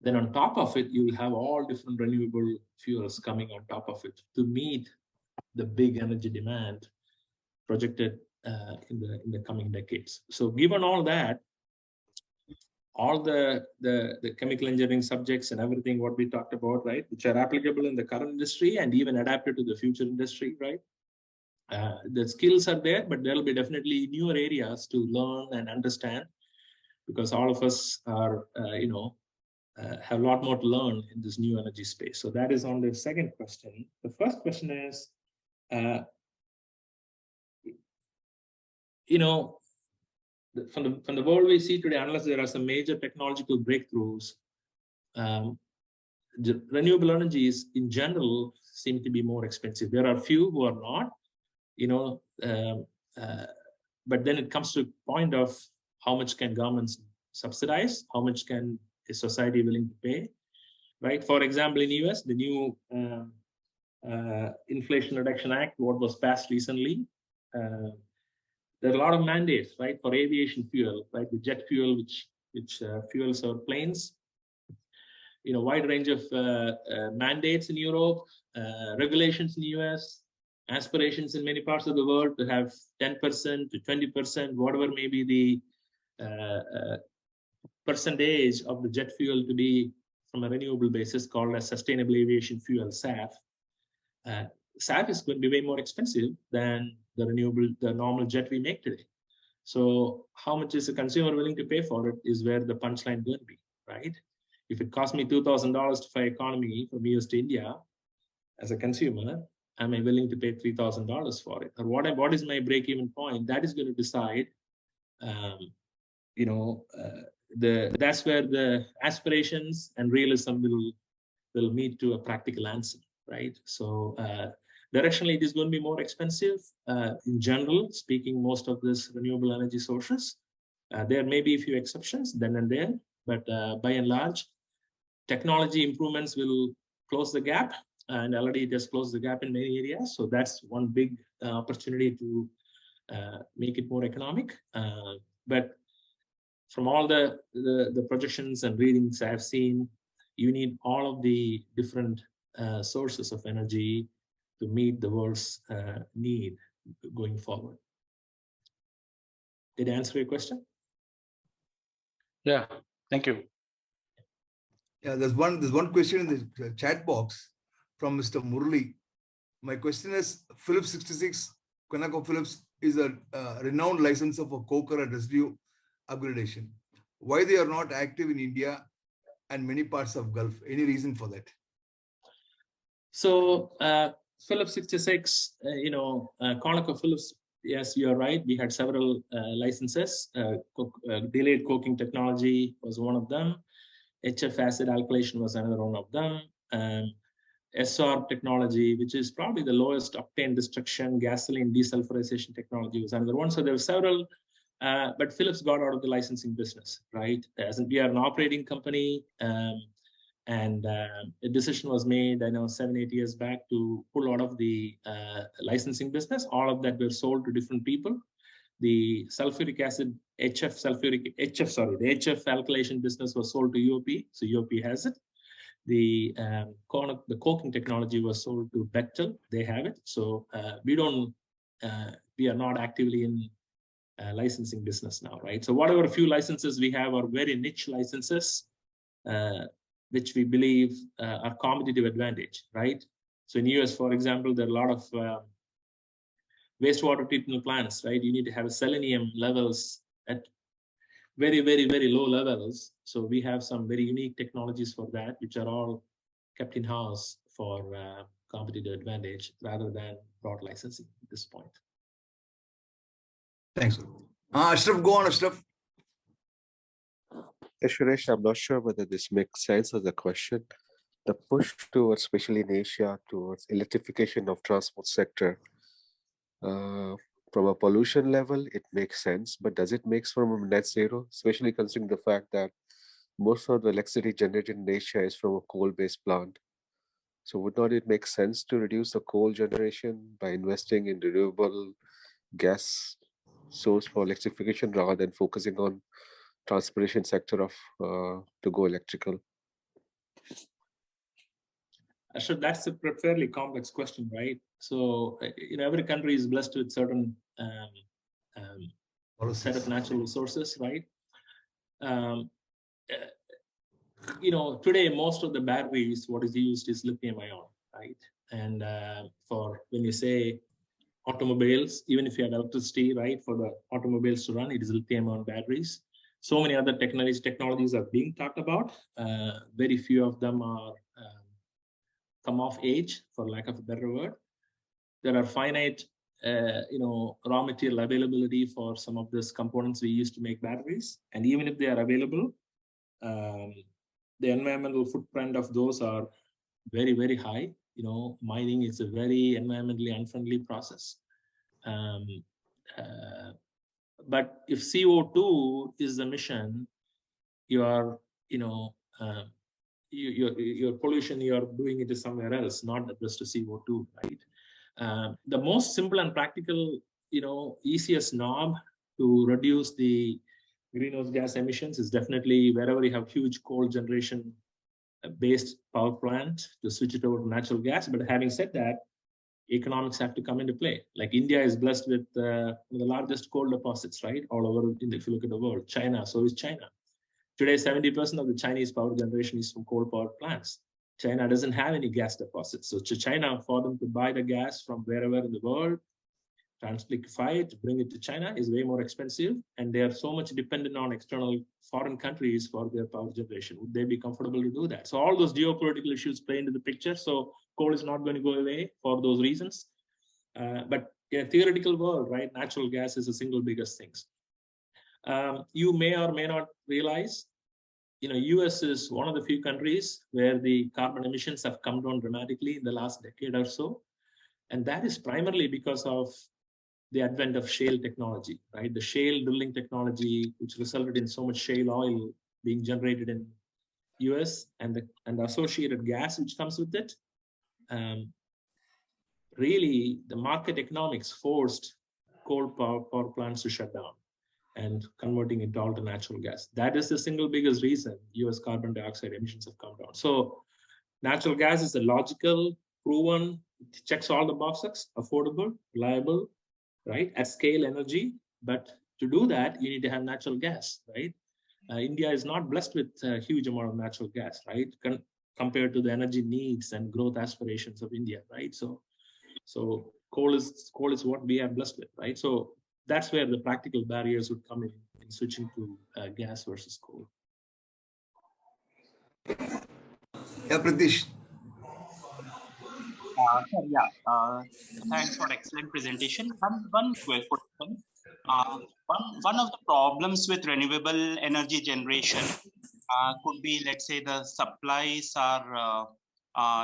Then on top of it, you will have all different renewable fuels coming on top of it to meet the big energy demand projected in the coming decades. So given all that, all the chemical engineering subjects and everything what we talked about, right, which are applicable in the current industry and even adapted to the future industry, right? The skills are there, but there'll be definitely newer areas to learn and understand, because all of us are, have a lot more to learn in this new energy space. So that is on the second question. The first question is, from the world we see today, unless there are some major technological breakthroughs, the renewable energies in general seem to be more expensive. There are few who are not, but then it comes to a point of how much can governments subsidize, how much can a society willing to pay, right? For example, in US, the new Inflation Reduction Act, what was passed recently, there are a lot of mandates, right, for aviation fuel, right, the jet fuel which fuels our planes. Wide range of mandates in Europe, regulations in the US, aspirations in many parts of the world to have 10% to 20%, whatever may be the percentage of the jet fuel to be from a renewable basis, called as sustainable aviation fuel, SAF. SAF is going to be way more expensive than the normal jet we make today. So how much is the consumer willing to pay for it is where the punchline going to be, right? If it costs me $2,000 to fly economy from US to India, as a consumer, am I willing to pay $3,000 for it? Or what is my break-even point? That is going to decide, that's where the aspirations and realism will meet to a practical answer, right? So directionally, it is going to be more expensive. In general, speaking, most of this renewable energy sources, there may be a few exceptions then and there, but by and large, technology improvements will close the gap, and already it has closed the gap in many areas. So that's one big opportunity to make it more economic. But from all the projections and readings I've seen, you need all of the different sources of energy to meet the world's need going forward. Did I answer your question? Yeah, thank you. Yeah, there's one question in the chat box from Mr. Murli. My question is, Phillips 66, ConocoPhillips is a renowned licensor for coker and residue upgradation. Why they are not active in India and many parts of Gulf? Any reason for that? So Phillips 66, ConocoPhillips, yes, you are right. We had several licenses. Delayed coking technology was one of them. HF acid alkylation was another one of them. SR technology, which is probably the lowest octane destruction, gasoline desulfurization technology, was another one. So there were several, but Phillips got out of the licensing business, right? As we are an operating company, and a decision was made, 7-8 years back, to pull out of the licensing business. All of that were sold to different people. The sulfuric acid, the HF alkylation business was sold to UOP, so UOP has it. The coking technology was sold to Bechtel, they have it. So we are not actively in licensing business now, right? So whatever few licenses we have are very niche licenses, which we believe are competitive advantage, right? So in US, for example, there are a lot of wastewater treatment plants, right? You need to have selenium levels at very, very, very low levels. So we have some very unique technologies for that, which are all kept in-house for competitive advantage rather than broad licensing at this point. Thanks. Ashraf, go on, Ashraf. Suresh, I'm not sure whether this makes sense as a question. The push towards, especially in Asia, towards electrification of transport sector, from a pollution level, it makes sense, but does it make from a net zero, especially considering the fact that most of the electricity generated in Asia is from a coal-based plant? So would not it make sense to reduce the coal generation by investing in renewable gas source for electrification rather than focusing on transportation sector of to go electrical? So that's a fairly complex question, right? So every country is blessed with certain set of natural resources, right? Today most of the batteries, what is used is lithium-ion, right? And for when you say automobiles, even if you have electricity, right, for the automobiles to run, it is lithium-ion batteries. So many other technologies are being talked about. Very few of them are come of age, for lack of a better word. There are finite, raw material availability for some of these components we use to make batteries. And even if they are available, the environmental footprint of those are very, very high. Mining is a very environmentally unfriendly process. But if CO2 is the mission, your pollution, you're doing it somewhere else, not just to CO2, right? The most simple and practical, easiest knob to reduce the greenhouse gas emissions is definitely wherever you have huge coal generation based power plant to switch it over to natural gas. But having said that, economics have to come into play. Like India is blessed with the largest coal deposits, right? All over, if you look at the world. China, so is China. Today, 70% of the Chinese power generation is from coal power plants. China doesn't have any gas deposits. So to China, for them to buy the gas from wherever in the world, liquefy it, bring it to China is way more expensive. And they are so much dependent on external foreign countries for their power generation. Would they be comfortable to do that? So all those geopolitical issues play into the picture. So coal is not going to go away for those reasons. But in a theoretical world, right, natural gas is the single biggest things. You may or may not realize, US is one of the few countries where the carbon emissions have come down dramatically in the last decade or so. And that is primarily because of the advent of shale technology, right? The shale drilling technology, which resulted in so much shale oil being generated in US and the associated gas which comes with it. Really, the market economics forced coal power plants to shut down and converting it all to natural gas. That is the single biggest reason US carbon dioxide emissions have come down. So natural gas is a logical, proven, checks all the boxes, affordable, reliable, right, at scale energy. But to do that, you need to have natural gas, right? India is not blessed with a huge amount of natural gas, right, compared to the energy needs and growth aspirations of India, right? So coal is what we are blessed with, right? So that's where the practical barriers would come in switching to gas versus coal. Yeah, Pratish. Thanks for excellent presentation. One question. One of the problems with renewable energy generation could be, let's say, the supplies are,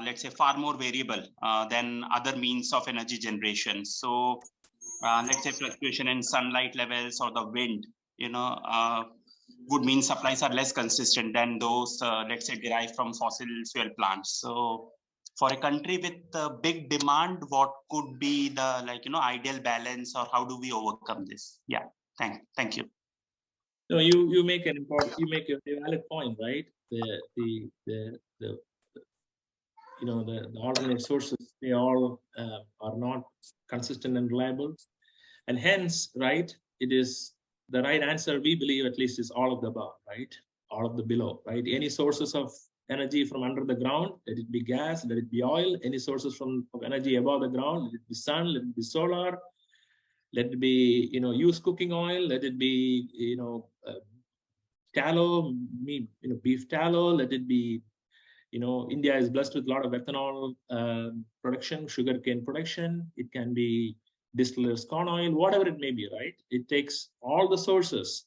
let's say, far more variable than other means of energy generation. So, let's say, fluctuation in sunlight levels or the wind, would mean supplies are less consistent than those, let's say, derived from fossil fuel plants. So, for a country with a big demand, what could be the ideal balance, or how do we overcome this? Yeah, thank you. No, you make a valid point, right? The alternate sources, they all are not consistent and reliable, and hence, right, it is the right answer, we believe at least, is all of the above, right? All of the below, right? Any sources of energy from under the ground, let it be gas, let it be oil. Any sources of energy above the ground, let it be sun, let it be solar, let it be used cooking oil, let it be tallow, beef tallow, let it be India is blessed with a lot of ethanol production, sugarcane production. It can be distillers corn oil, whatever it may be, right? It takes all the sources,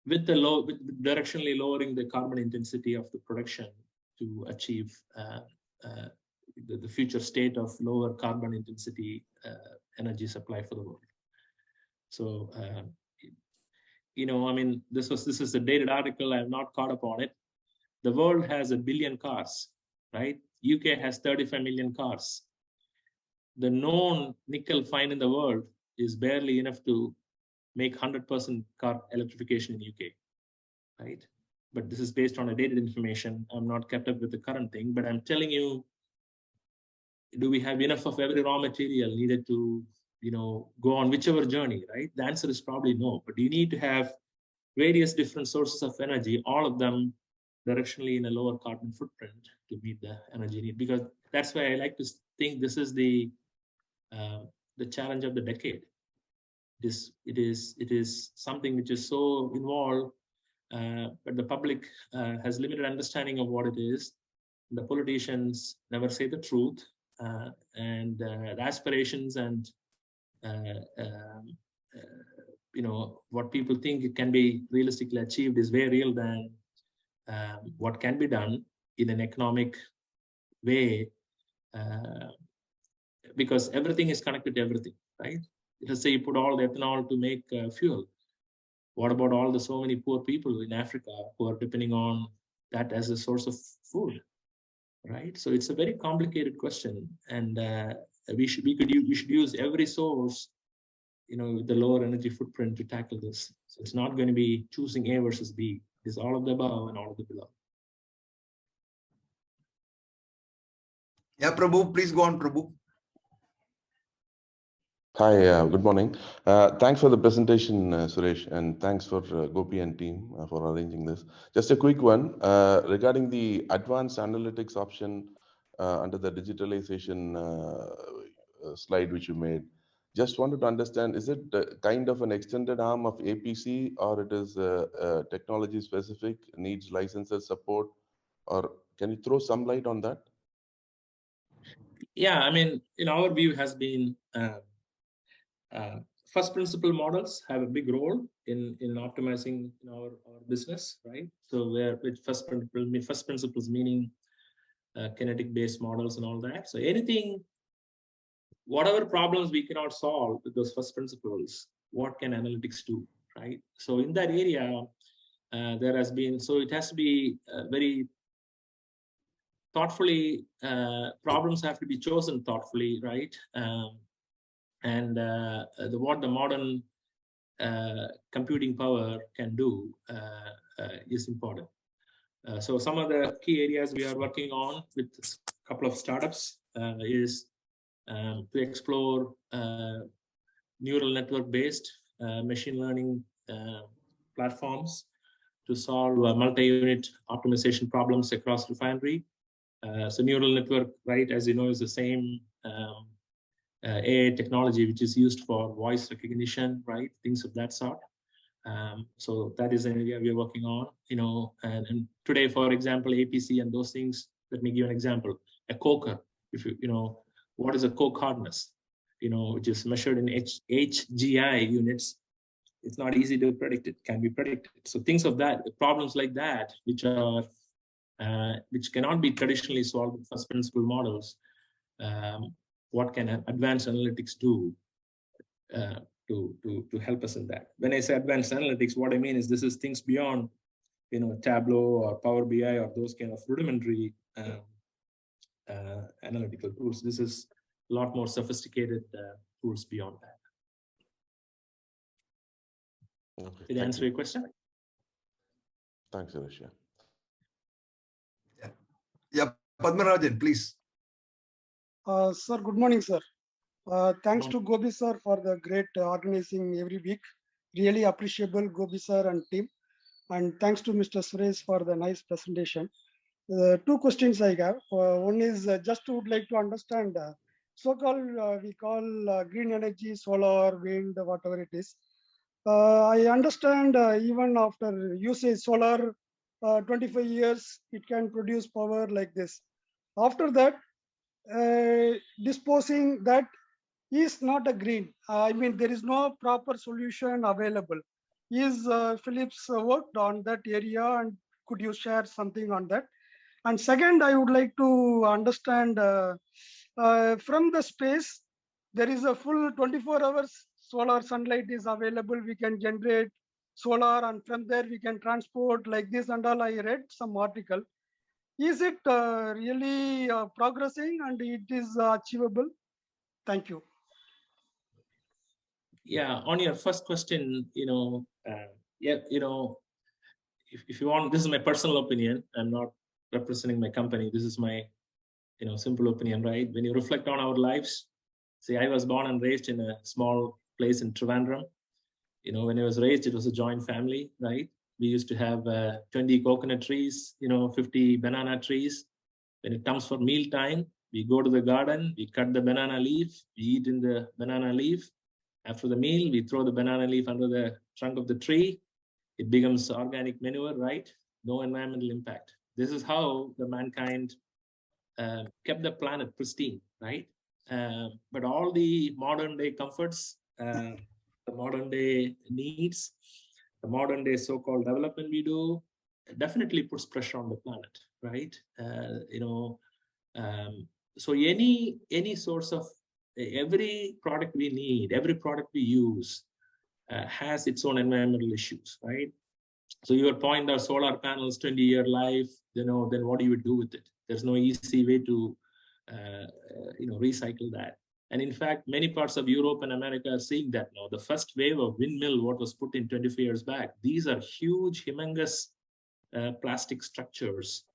with directionally lowering the carbon intensity of the production to achieve the future state of lower carbon intensity energy supply for the world. So, I mean, this is a dated article. I have not caught up on it. The world has 1 billion cars, right? UK has 35 million cars. The known nickel find in the world is barely enough to make 100% car electrification in UK, right? But this is based on a dated information. I'm not kept up with the current thing, but I'm telling you, do we have enough of every raw material needed to, go on whichever journey, right? The answer is probably no, but you need to have various different sources of energy, all of them directionally in a lower carbon footprint to meet the energy need. Because that's why I like to think this is the challenge of the decade. It is something which is so involved, but the public has limited understanding of what it is. The politicians never say the truth, and the aspirations and what people think it can be realistically achieved is way real than what can be done in an economic way, because everything is connected to everything, right? Let's say you put all the ethanol to make fuel. What about all the so many poor people in Africa who are depending on that as a source of food, right? So it's a very complicated question, and we should use every source, with the lower energy footprint to tackle this. So it's not going to be choosing A versus B. It's all of the above and all of the below. Yeah, Prabhu, please go on, Prabhu. Hi, good morning. Thanks for the presentation, Suresh, and thanks for Gopi and team for arranging this. Just a quick one regarding the advanced analytics option under the digitalization slide which you made. Just wanted to understand, is it kind of an extended arm of APC, or it is technology specific, needs licenses support, or can you throw some light on that? Yeah, I mean, in our view has been first principle models have a big role in optimizing our business, right? So where with first principles meaning kinetic based models and all that. So anything, whatever problems we cannot solve with those first principles, what can analytics do, right? So in that area, there has been, so it has to be very thoughtfully, problems have to be chosen thoughtfully, right? What the modern computing power can do is important. So some of the key areas we are working on with a couple of startups is to explore neural network based machine learning platforms to solve multi-unit optimization problems across refinery. So neural network, right, as you know, is the same AI technology which is used for voice recognition, right, things of that sort. So that is an area we are working on, and today, for example, APC and those things. Let me give an example. A coker, if what is a coke hardness, which is measured in HGI units. It's not easy to predict. It can be predicted. So things of that, problems like that, which cannot be traditionally solved with first principle models. What can advanced analytics do to help us in that? When I say advanced analytics, what I mean is this is things beyond Tableau or Power BI or those kind of rudimentary analytical tools. This is a lot more sophisticated tools beyond that. Okay, Did I answer your question? Thanks, Suresh. Yeah, Padmarajan, please. Sir, good morning, sir. Thanks to Gobi sir for the great organizing every week. Really appreciable, Gobi sir and team. And thanks to Mr. Suresh for the nice presentation. Two questions I have. One is just would like to understand so-called we call green energy, solar, wind, whatever it is. I understand even after usage solar 25 years, it can produce power like this. After that, disposing that is not a green. I mean, there is no proper solution available. Is Philips worked on that area, and could you share something on that? And second, I would like to understand from the space, there is a full 24 hours solar sunlight is available. We can generate solar, and from there we can transport like this and all. I read some article. Is it really progressing and it is achievable? Thank you. Yeah, on your first question, if you want, this is my personal opinion. I'm not representing my company. This is my, simple opinion, right? When you reflect on our lives, see, I was born and raised in a small place in Trivandrum. When I was raised, it was a joint family, right? We used to have 20 coconut trees, 50 banana trees. When it comes for meal time, we go to the garden, we cut the banana leaf, we eat in the banana leaf. After the meal, we throw the banana leaf under the trunk of the tree. It becomes organic manure, right? No environmental impact. This is how the mankind kept the planet pristine, right? But all the modern day comforts, the modern day needs, the modern day so-called development we do, definitely puts pressure on the planet, right? So any source of every product we need, every product we use has its own environmental issues, right? So your point of solar panels, 20-year life, then what do you do with it? There's no easy way to recycle that. And in fact, many parts of Europe and America are seeing that now. The first wave of windmill, what was put in 25 years back, these are huge, humongous plastic structures.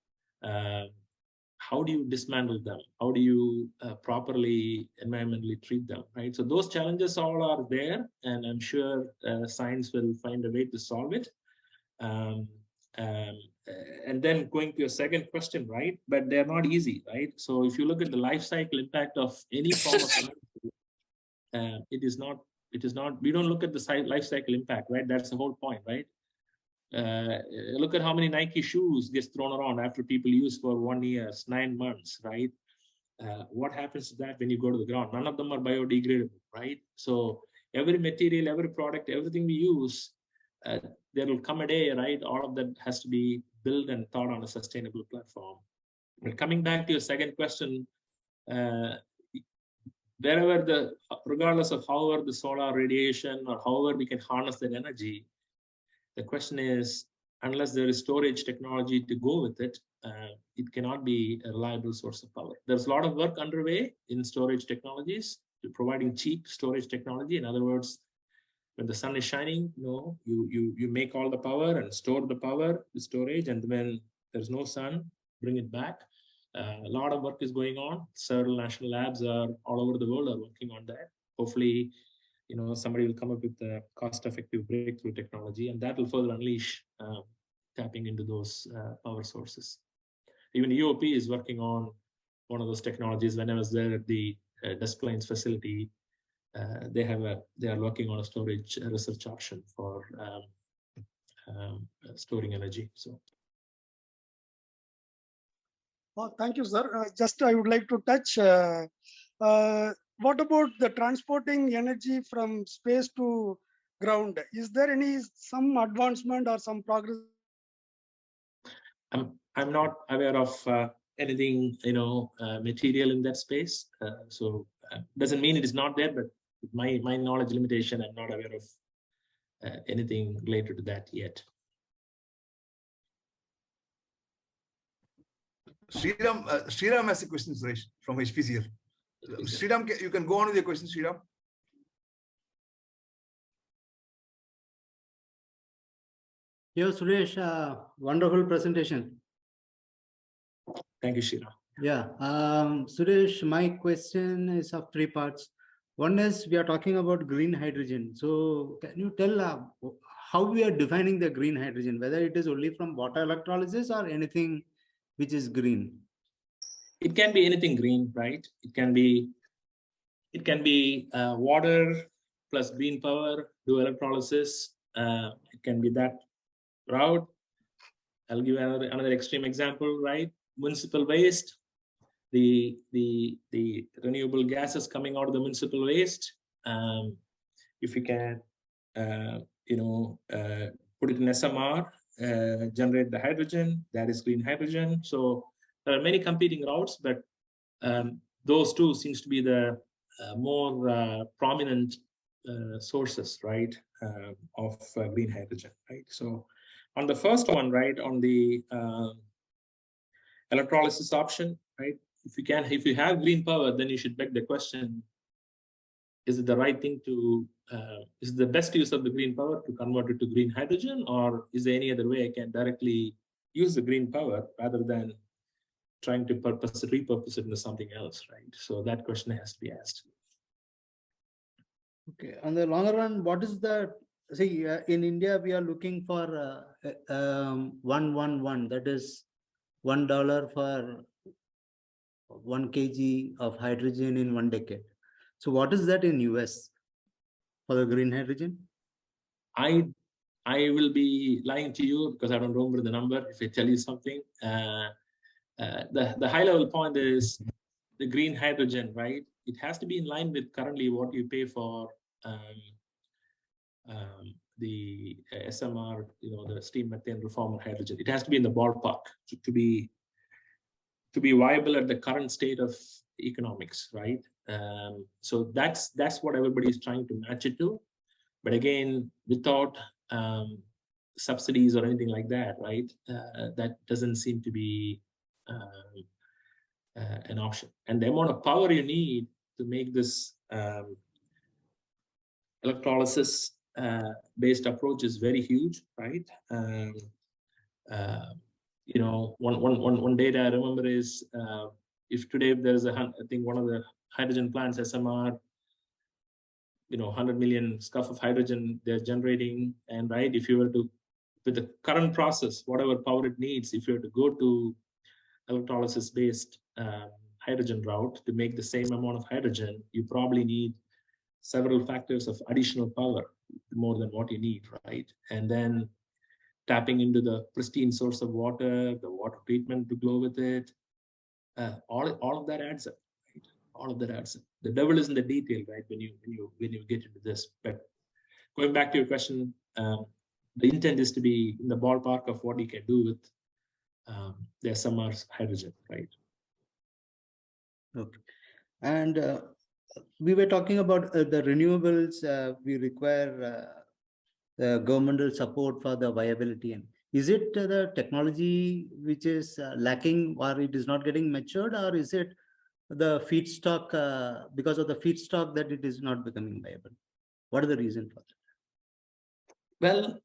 How do you dismantle them? How do you properly environmentally treat them, right? So those challenges all are there, and I'm sure science will find a way to solve it. And then going to your second question, right? But they're not easy, right? So if you look at the life cycle impact of any form of energy, it is not, we don't look at the life cycle impact, right? That's the whole point, right? Look at how many Nike shoes gets thrown around after people use for 1 year, 9 months, right? What happens to that when you go to the ground? None of them are biodegradable, right? So every material, every product, everything we use, there will come a day, right? All of that has to be built and thought on a sustainable platform. But coming back to your second question, regardless of however the solar radiation or however we can harness that energy, the question is, unless there is storage technology to go with it, it cannot be a reliable source of power. There's a lot of work underway in storage technologies to providing cheap storage technology. In other words, when the sun is shining, you make all the power and store the power, the storage, and when there's no sun, bring it back. A lot of work is going on. Several national labs are all over the world are working on that. Hopefully, somebody will come up with a cost-effective breakthrough technology, and that will further unleash tapping into those power sources. Even UOP is working on one of those technologies. When I was there at the Des Plaines facility, they are working on a storage research option for storing energy. So. Oh, thank you, sir. Just I would like to touch. What about the transporting energy from space to ground? Is there some advancement or some progress? I'm not aware of anything material in that space. So doesn't mean it is not there, but my knowledge limitation, I'm not aware of anything related to that yet. Sriram has a question, Suresh, from HPCL. Sriram, you can go on with your question, Sriram. Yeah, Suresh, wonderful presentation. Thank you, Shira. Yeah, Suresh, my question is of three parts. One is we are talking about green hydrogen. So can you tell how we are defining the green hydrogen, whether it is only from water electrolysis or anything which is green? It can be anything green, right? It can be water plus green power, do electrolysis. It can be that route. I'll give another extreme example, right? Municipal waste, the renewable gases coming out of the municipal waste. If you can, put it in SMR, generate the hydrogen, that is green hydrogen. So there are many competing routes, but those two seems to be the more prominent sources, right, of green hydrogen, right? So on the first one, right, on the electrolysis option, right, if you have green power, then you should beg the question, is it the right thing to, is it the best use of the green power to convert it to green hydrogen, or is there any other way I can directly use the green power rather than trying to repurpose it into something else, right? So that question has to be asked. Okay, on the longer run, what is the, see, in India, we are looking for 111, that is $1 for 1 kg of hydrogen in 1 decade. So what is that in US for the green hydrogen? I will be lying to you because I don't remember the number if I tell you something. The high level point is the green hydrogen, right? It has to be in line with currently what you pay for the SMR, the steam methane reformer hydrogen. It has to be in the ballpark to be viable at the current state of economics, right? So that's what everybody is trying to match it to. But again, without subsidies or anything like that, right? That doesn't seem to be an option. And the amount of power you need to make this electrolysis based approach is very huge, right? One data I remember is if today there's I think one of the hydrogen plants, SMR, 100 million scuff of hydrogen they're generating, and right, if you were to, with the current process, whatever power it needs, if you were to go to electrolysis based hydrogen route to make the same amount of hydrogen, you probably need several factors of additional power, more than what you need, right? And then tapping into the pristine source of water, the water treatment to go with it, all of that adds up, right? All of that adds up. The devil is in the detail, right? When you get into this. But going back to your question, the intent is to be in the ballpark of what you can do with the SMR's hydrogen, right? Okay, and we were talking about the renewables. We require governmental support for the viability. And is it the technology which is lacking, or it is not getting matured, or is it the feedstock, because of the feedstock that it is not becoming viable? What is the reason for that? Well,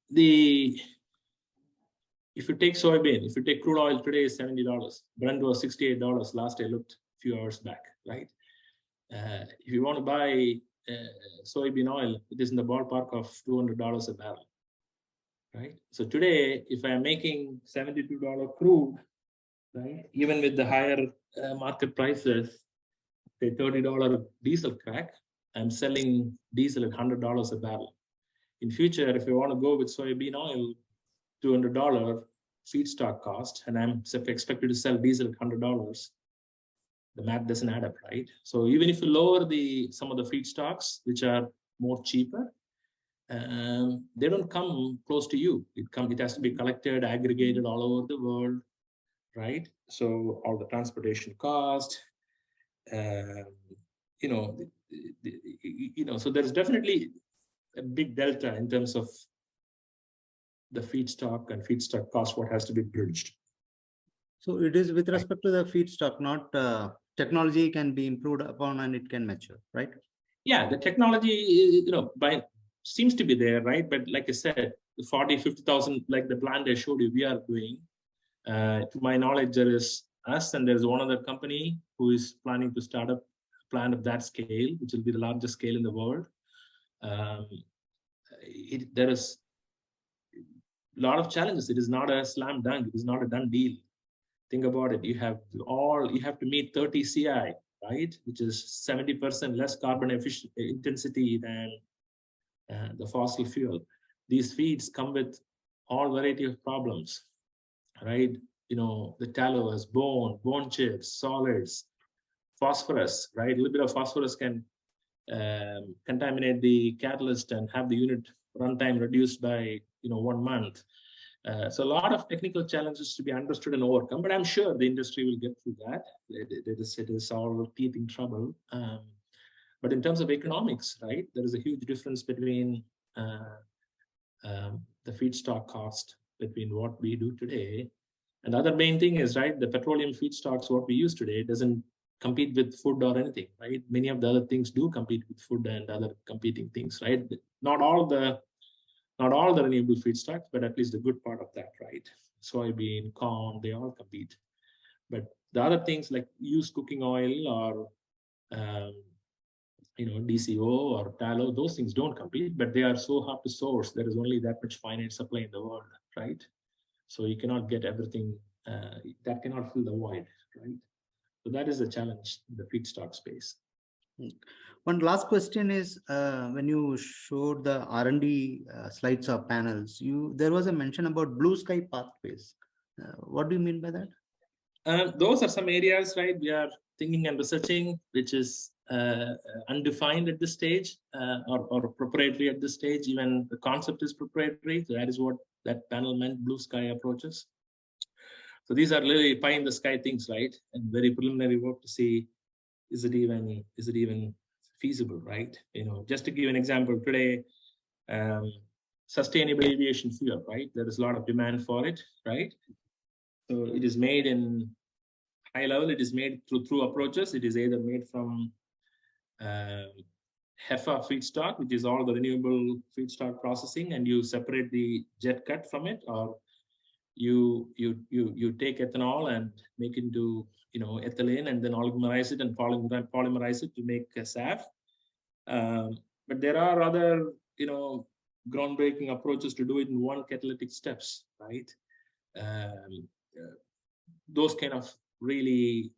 if you take soybean, if you take crude oil today is $70. Brent was $68 last I looked a few hours back, right? If you want to buy soybean oil, it is in the ballpark of $200 a barrel, right? So today, if I'm making $72 crude, right, even with the higher market prices, say $30 diesel crack, I'm selling diesel at $100 a barrel. In future, if you want to go with soybean oil, $200 feedstock cost, and I'm expected to sell diesel at $100, the math doesn't add up, right? So even if you lower some of the feedstocks, which are more cheaper, they don't come close to you. It has to be collected, aggregated all over the world, right? So all the transportation cost, so there's definitely a big delta in terms of the feedstock and feedstock cost, what has to be bridged. So it is with respect to the feedstock, not technology can be improved upon and it can mature, right? Yeah, the technology, seems to be there, right? But like I said, the 40, 50,000, like the plant I showed you, we are doing. To my knowledge, there is us and there's one other company who is planning to start up a plant of that scale, which will be the largest scale in the world. There is a lot of challenges. It is not a slam dunk. It is not a done deal. Think about it. You have to meet 30 CI, right? Which is 70% less carbon intensity than the fossil fuel. These feeds come with all variety of problems, right? The tallow has bone chips, solids, phosphorus, right? A little bit of phosphorus can contaminate the catalyst and have the unit runtime reduced by 1 month. So a lot of technical challenges to be understood and overcome, but I'm sure the industry will get through that. It is all teeth in trouble. But in terms of economics, right, there is a huge difference between the feedstock cost between what we do today. And the other main thing is, right, the petroleum feedstocks, what we use today, doesn't compete with food or anything, right? Many of the other things do compete with food and other competing things, right? Not all the renewable feedstocks, but at least a good part of that, right? Soybean, corn, they all compete. But the other things like used cooking oil or DCO or tallow, those things don't compete, but they are so hard to source. There is only that much finite supply in the world, right? So you cannot get everything, that cannot fill the void, right? So that is a challenge in the feedstock space. One last question is, when you showed the R&D slides or panels, there was a mention about blue sky pathways. What do you mean by that? Those are some areas, right, we are thinking and researching, which is undefined at this stage, or proprietary at this stage. Even the concept is proprietary. So that is what that panel meant, blue sky approaches. So these are really pie in the sky things, right? And very preliminary work to see, is it even feasible, right? Just to give an example, today, sustainable aviation fuel, right? There is a lot of demand for it, right? So it is made in high level. It is made through approaches. It is either made from HEFA feedstock, which is all the renewable feedstock processing, and you separate the jet cut from it, or you take ethanol and make into ethylene, and then oligomerize it and polymerize it to make SAF. But there are other groundbreaking approaches to do it in one catalytic steps, right? Those kind of really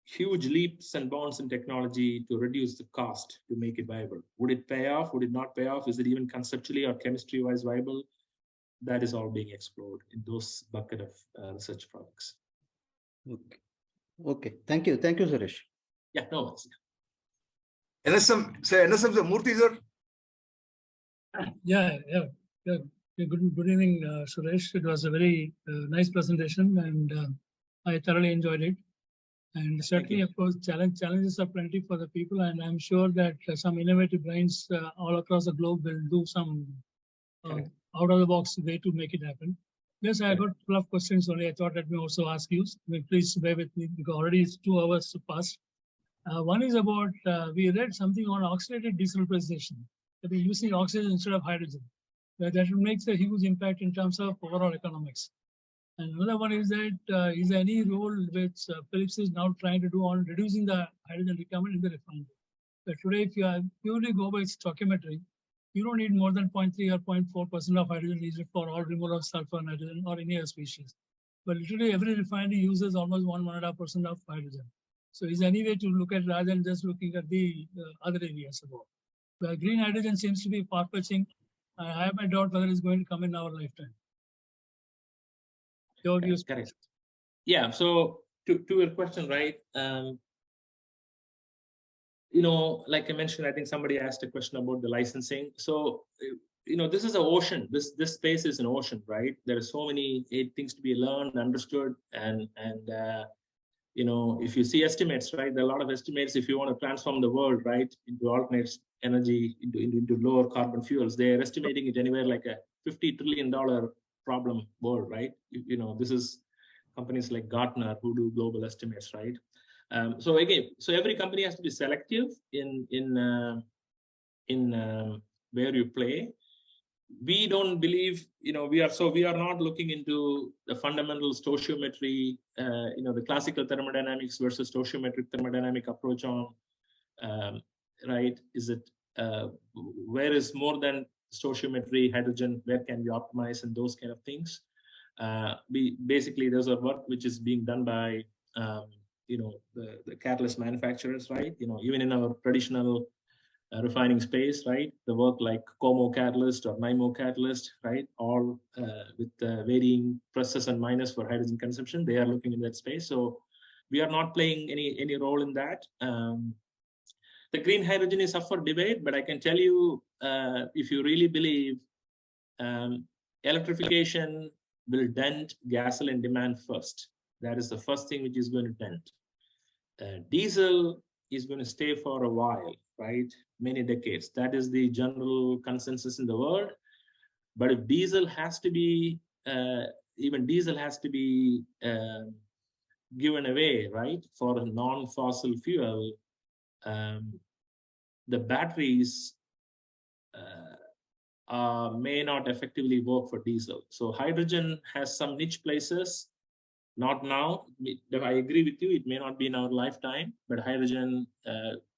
huge leaps and bounds in technology to reduce the cost to make it viable. Would it pay off? Would it not pay off? Is it even conceptually or chemistry wise viable? That is all being explored in those bucket of research projects. Okay. Thank you, Suresh. Yeah, no worries. NSM, Murthy sir. Yeah. Good evening, Suresh. It was a very nice presentation, and I thoroughly enjoyed it. And certainly, of course, challenges are plenty for the people, and I'm sure that some innovative brains all across the globe will do some out-of-the-box way to make it happen. Yes, I got a couple of questions only. I thought let me also ask you. Please bear with me because already it's 2 hours past. One is about, we read something on oxidated desulfurization. That we're using oxygen instead of hydrogen. That makes a huge impact in terms of overall economics. And another one is that, is there any role which Philips is now trying to do on reducing the hydrogen requirement in the refinery? But today, if you purely go by stoichiometry, you don't need more than 0.3 or 0.4% of hydrogen needed for all removal of sulfur, nitrogen, or any other species. But literally every refinery uses almost 1.5% of hydrogen. So is there any way to look at rather than just looking at the other areas about? The green hydrogen seems to be far-fetching. I have my doubt whether it's going to come in our lifetime. Your views. Correct. Yeah. So to your question, right? Like I mentioned, I think somebody asked a question about the licensing. So, this is an ocean. This space is an ocean, right? There are so many things to be learned, understood, and if you see estimates, right? There are a lot of estimates. If you want to transform the world, right, into alternate energy, into lower carbon fuels, they're estimating it anywhere like a $50 trillion problem world, right? This is companies like Gartner who do global estimates, right? So again, so every company has to be selective in where you play. We don't believe, we are not looking into the fundamental stoichiometry, the classical thermodynamics versus stoichiometric thermodynamic approach on, right? Is it, where is more than stoichiometry, hydrogen, where can we optimize and those kind of things? Basically, there's a work which is being done by, the catalyst manufacturers, right? Even in our traditional refining space, right? The work like Como catalyst or NIMO catalyst, right? All with varying pluses and minus for hydrogen consumption. They are looking in that space. So we are not playing any role in that. The green hydrogen is up for debate, but I can tell you, if you really believe electrification will dent gasoline demand first. That is the first thing which is going to dent. Diesel is going to stay for a while, right? Many decades. That is the general consensus in the world. But if diesel has to be, even diesel has to be given away, right, for a non-fossil fuel, the batteries may not effectively work for diesel. So hydrogen has some niche places. Not now. I agree with you. It may not be in our lifetime, but hydrogen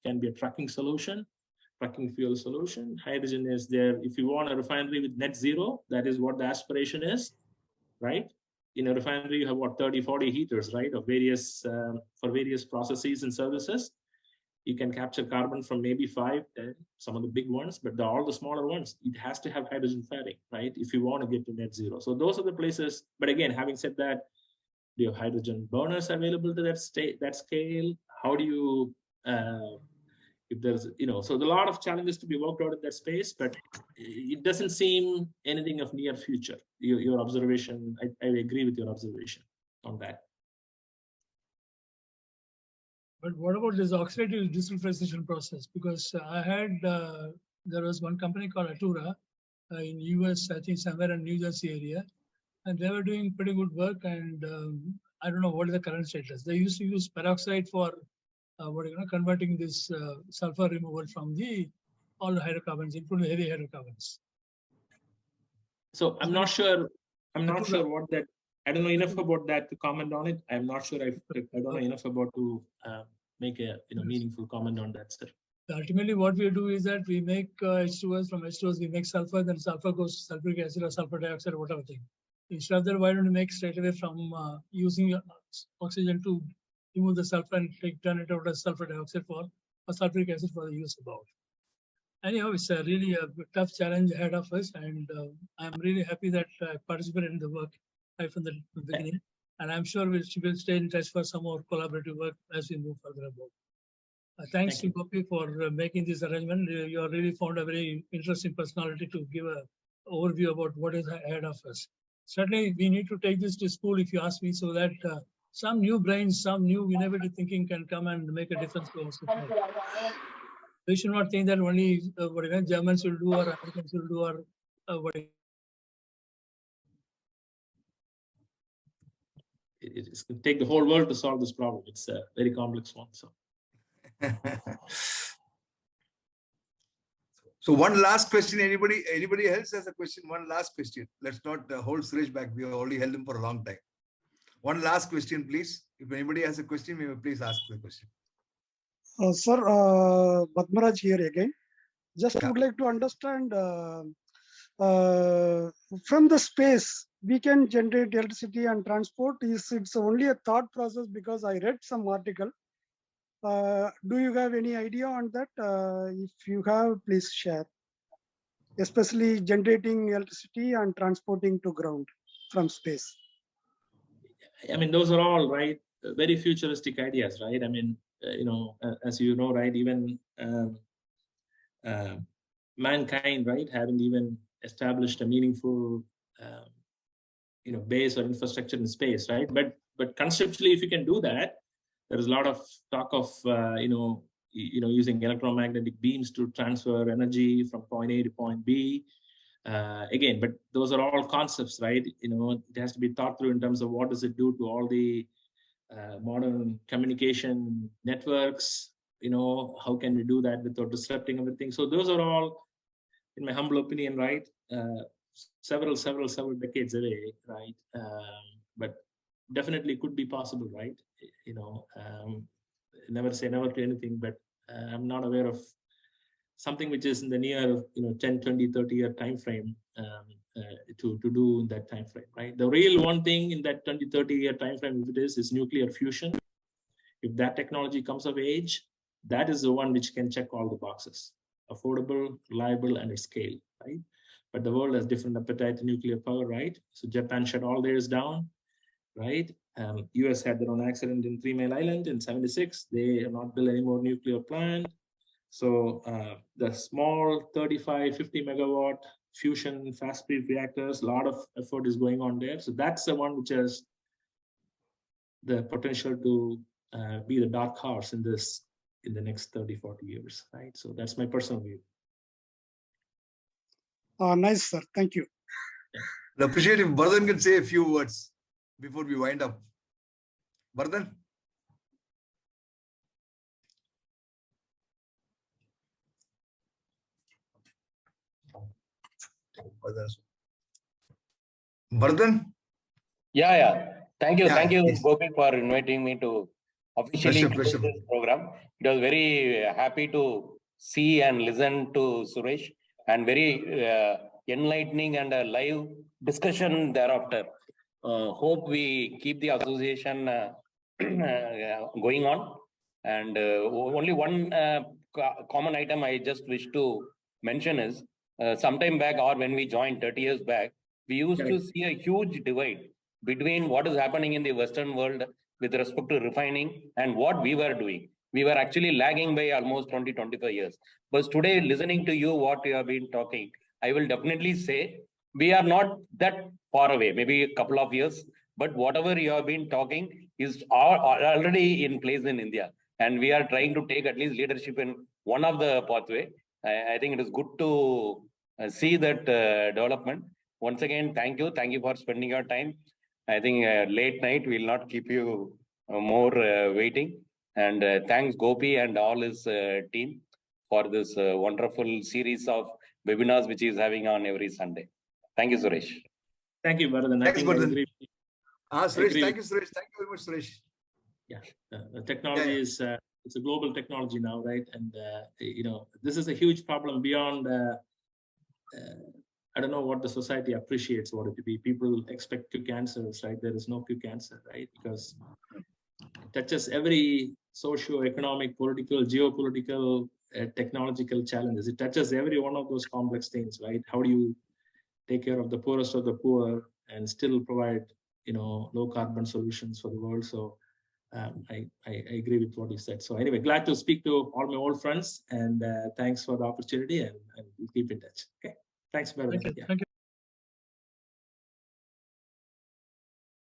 can be a trucking solution, trucking fuel solution. Hydrogen is there. If you want a refinery with net zero, that is what the aspiration is, right? In a refinery, you have what, 30, 40 heaters, right? Of various, for various processes and services. You can capture carbon from maybe 5, 10, some of the big ones, but all the smaller ones, it has to have hydrogen flaring, right? If you want to get to net zero. So those are the places. But again, having said that, do you have hydrogen burners available to that scale? How do you, if there's, so there's a lot of challenges to be worked out in that space, but it doesn't seem anything of near future. Your observation, I agree with your observation on that. But what about this oxidative desulfurization process? Because I had, there was one company called Atura in US, I think somewhere in New Jersey area, and they were doing pretty good work. And I don't know what is the current status. They used to use peroxide for converting this sulfur removal from all the hydrocarbons, including heavy hydrocarbons. So I'm not sure. I'm not sure what that. I don't know enough about that to comment on it. I'm not sure. I don't know enough about to make a meaningful comment on that, sir. Ultimately, what we do is that we make H2S. From H2S, we make sulfur. Then sulfur goes to sulfuric acid or sulfur dioxide or whatever thing. Instead of that, why don't we make straight away from using oxygen to remove the sulfur and turn it out as sulfur dioxide or sulfuric acid for the use about. Anyhow, it's really a tough challenge ahead of us, and I'm really happy that I participated in the work right from the beginning. And I'm sure we'll stay in touch for some more collaborative work as we move further about. Thanks to Gopi for making this arrangement. You really found a very interesting personality to give an overview about what is ahead of us. Certainly, we need to take this to school, if you ask me, so that some new brains, some new innovative thinking can come and make a difference to our society. We should not think that only Germans will do or Americans will do or It's going to take the whole world to solve this problem. It's a very complex one. So. So one last question. Anybody else has a question? One last question. Let's not hold Suresh back. We have already held him for a long time. One last question, please. If anybody has a question, may please ask the question. Sir, Padmaraj here again. Just would like to understand from the space, we can generate electricity and transport. It's only a thought process because I read some article. Do you have any idea on that? If you have, please share. Especially generating electricity and transporting to ground from space. I mean, those are all right. Very futuristic ideas, right? I mean, as you know, right? Even mankind, right, haven't even established a meaningful, base or infrastructure in space, right? But conceptually, if you can do that, there is a lot of talk of using electromagnetic beams to transfer energy from point A to point B. Again, but those are all concepts, right? It has to be thought through in terms of what does it do to all the modern communication networks. How can we do that without disrupting everything? So those are all, in my humble opinion, right, several decades away, right? But definitely could be possible, right? Never say never to anything, but I'm not aware of something which is in the near 10, 20, 30-year time frame to do in that time frame, right? The real one thing in that 20, 30-year time frame, if it is nuclear fusion. If that technology comes of age, that is the one which can check all the boxes: affordable, reliable, and at scale, right? But the world has different appetite to nuclear power, right? So Japan shut all theirs down, right? US had their own accident in 3 Mile Island in '76. They have not built any more nuclear plant. So the small 35, 50 megawatt fusion fast speed reactors, a lot of effort is going on there. So that's the one which has the potential to be the dark horse in the next 30, 40 years, right? So that's my personal view. Nice, sir. Thank you. I appreciate if Vardhan can say a few words before we wind up. Vardhan? Vardhan? Yeah. Thank you, Yes. Gopi, for inviting me to officially Pleasure. this program. It was very happy to see and listen to Suresh, and very enlightening and a live discussion thereafter. Hope we keep the association going on. And only one common item I just wish to mention is sometime back, or when we joined 30 years back, we used to see a huge divide between what is happening in the Western world with respect to refining and what we were doing. We were actually lagging by almost 20, 25 years. But today, listening to you, what you have been talking, I will definitely say we are not that far away, maybe a couple of years, but whatever you have been talking is already in place in India. And we are trying to take at least leadership in one of the pathway. I think it is good to see that development. Once again, thank you. Thank you for spending your time. I think late night will not keep you more waiting. And thanks Gopi and all his team for this wonderful series of webinars which he is having on every Sunday. Thank you, Suresh. Thank you, Vardhan. Thanks, Vardhan. Suresh, thank you, Suresh. Thank you very much, Suresh. Yeah, the technology is it's a global technology now, right? And this is a huge problem beyond. I don't know what the society appreciates what it to be. People expect quick answers, right? There is no quick answer, right? Because it touches every socio-economic, political, geopolitical, technological challenges. It touches every one of those complex things, right? How do you take care of the poorest of the poor and still provide, low carbon solutions for the world? So I agree with what you said. So anyway, glad to speak to all my old friends, and thanks for the opportunity, and we'll keep in touch. Okay, thanks, brother. Thank you.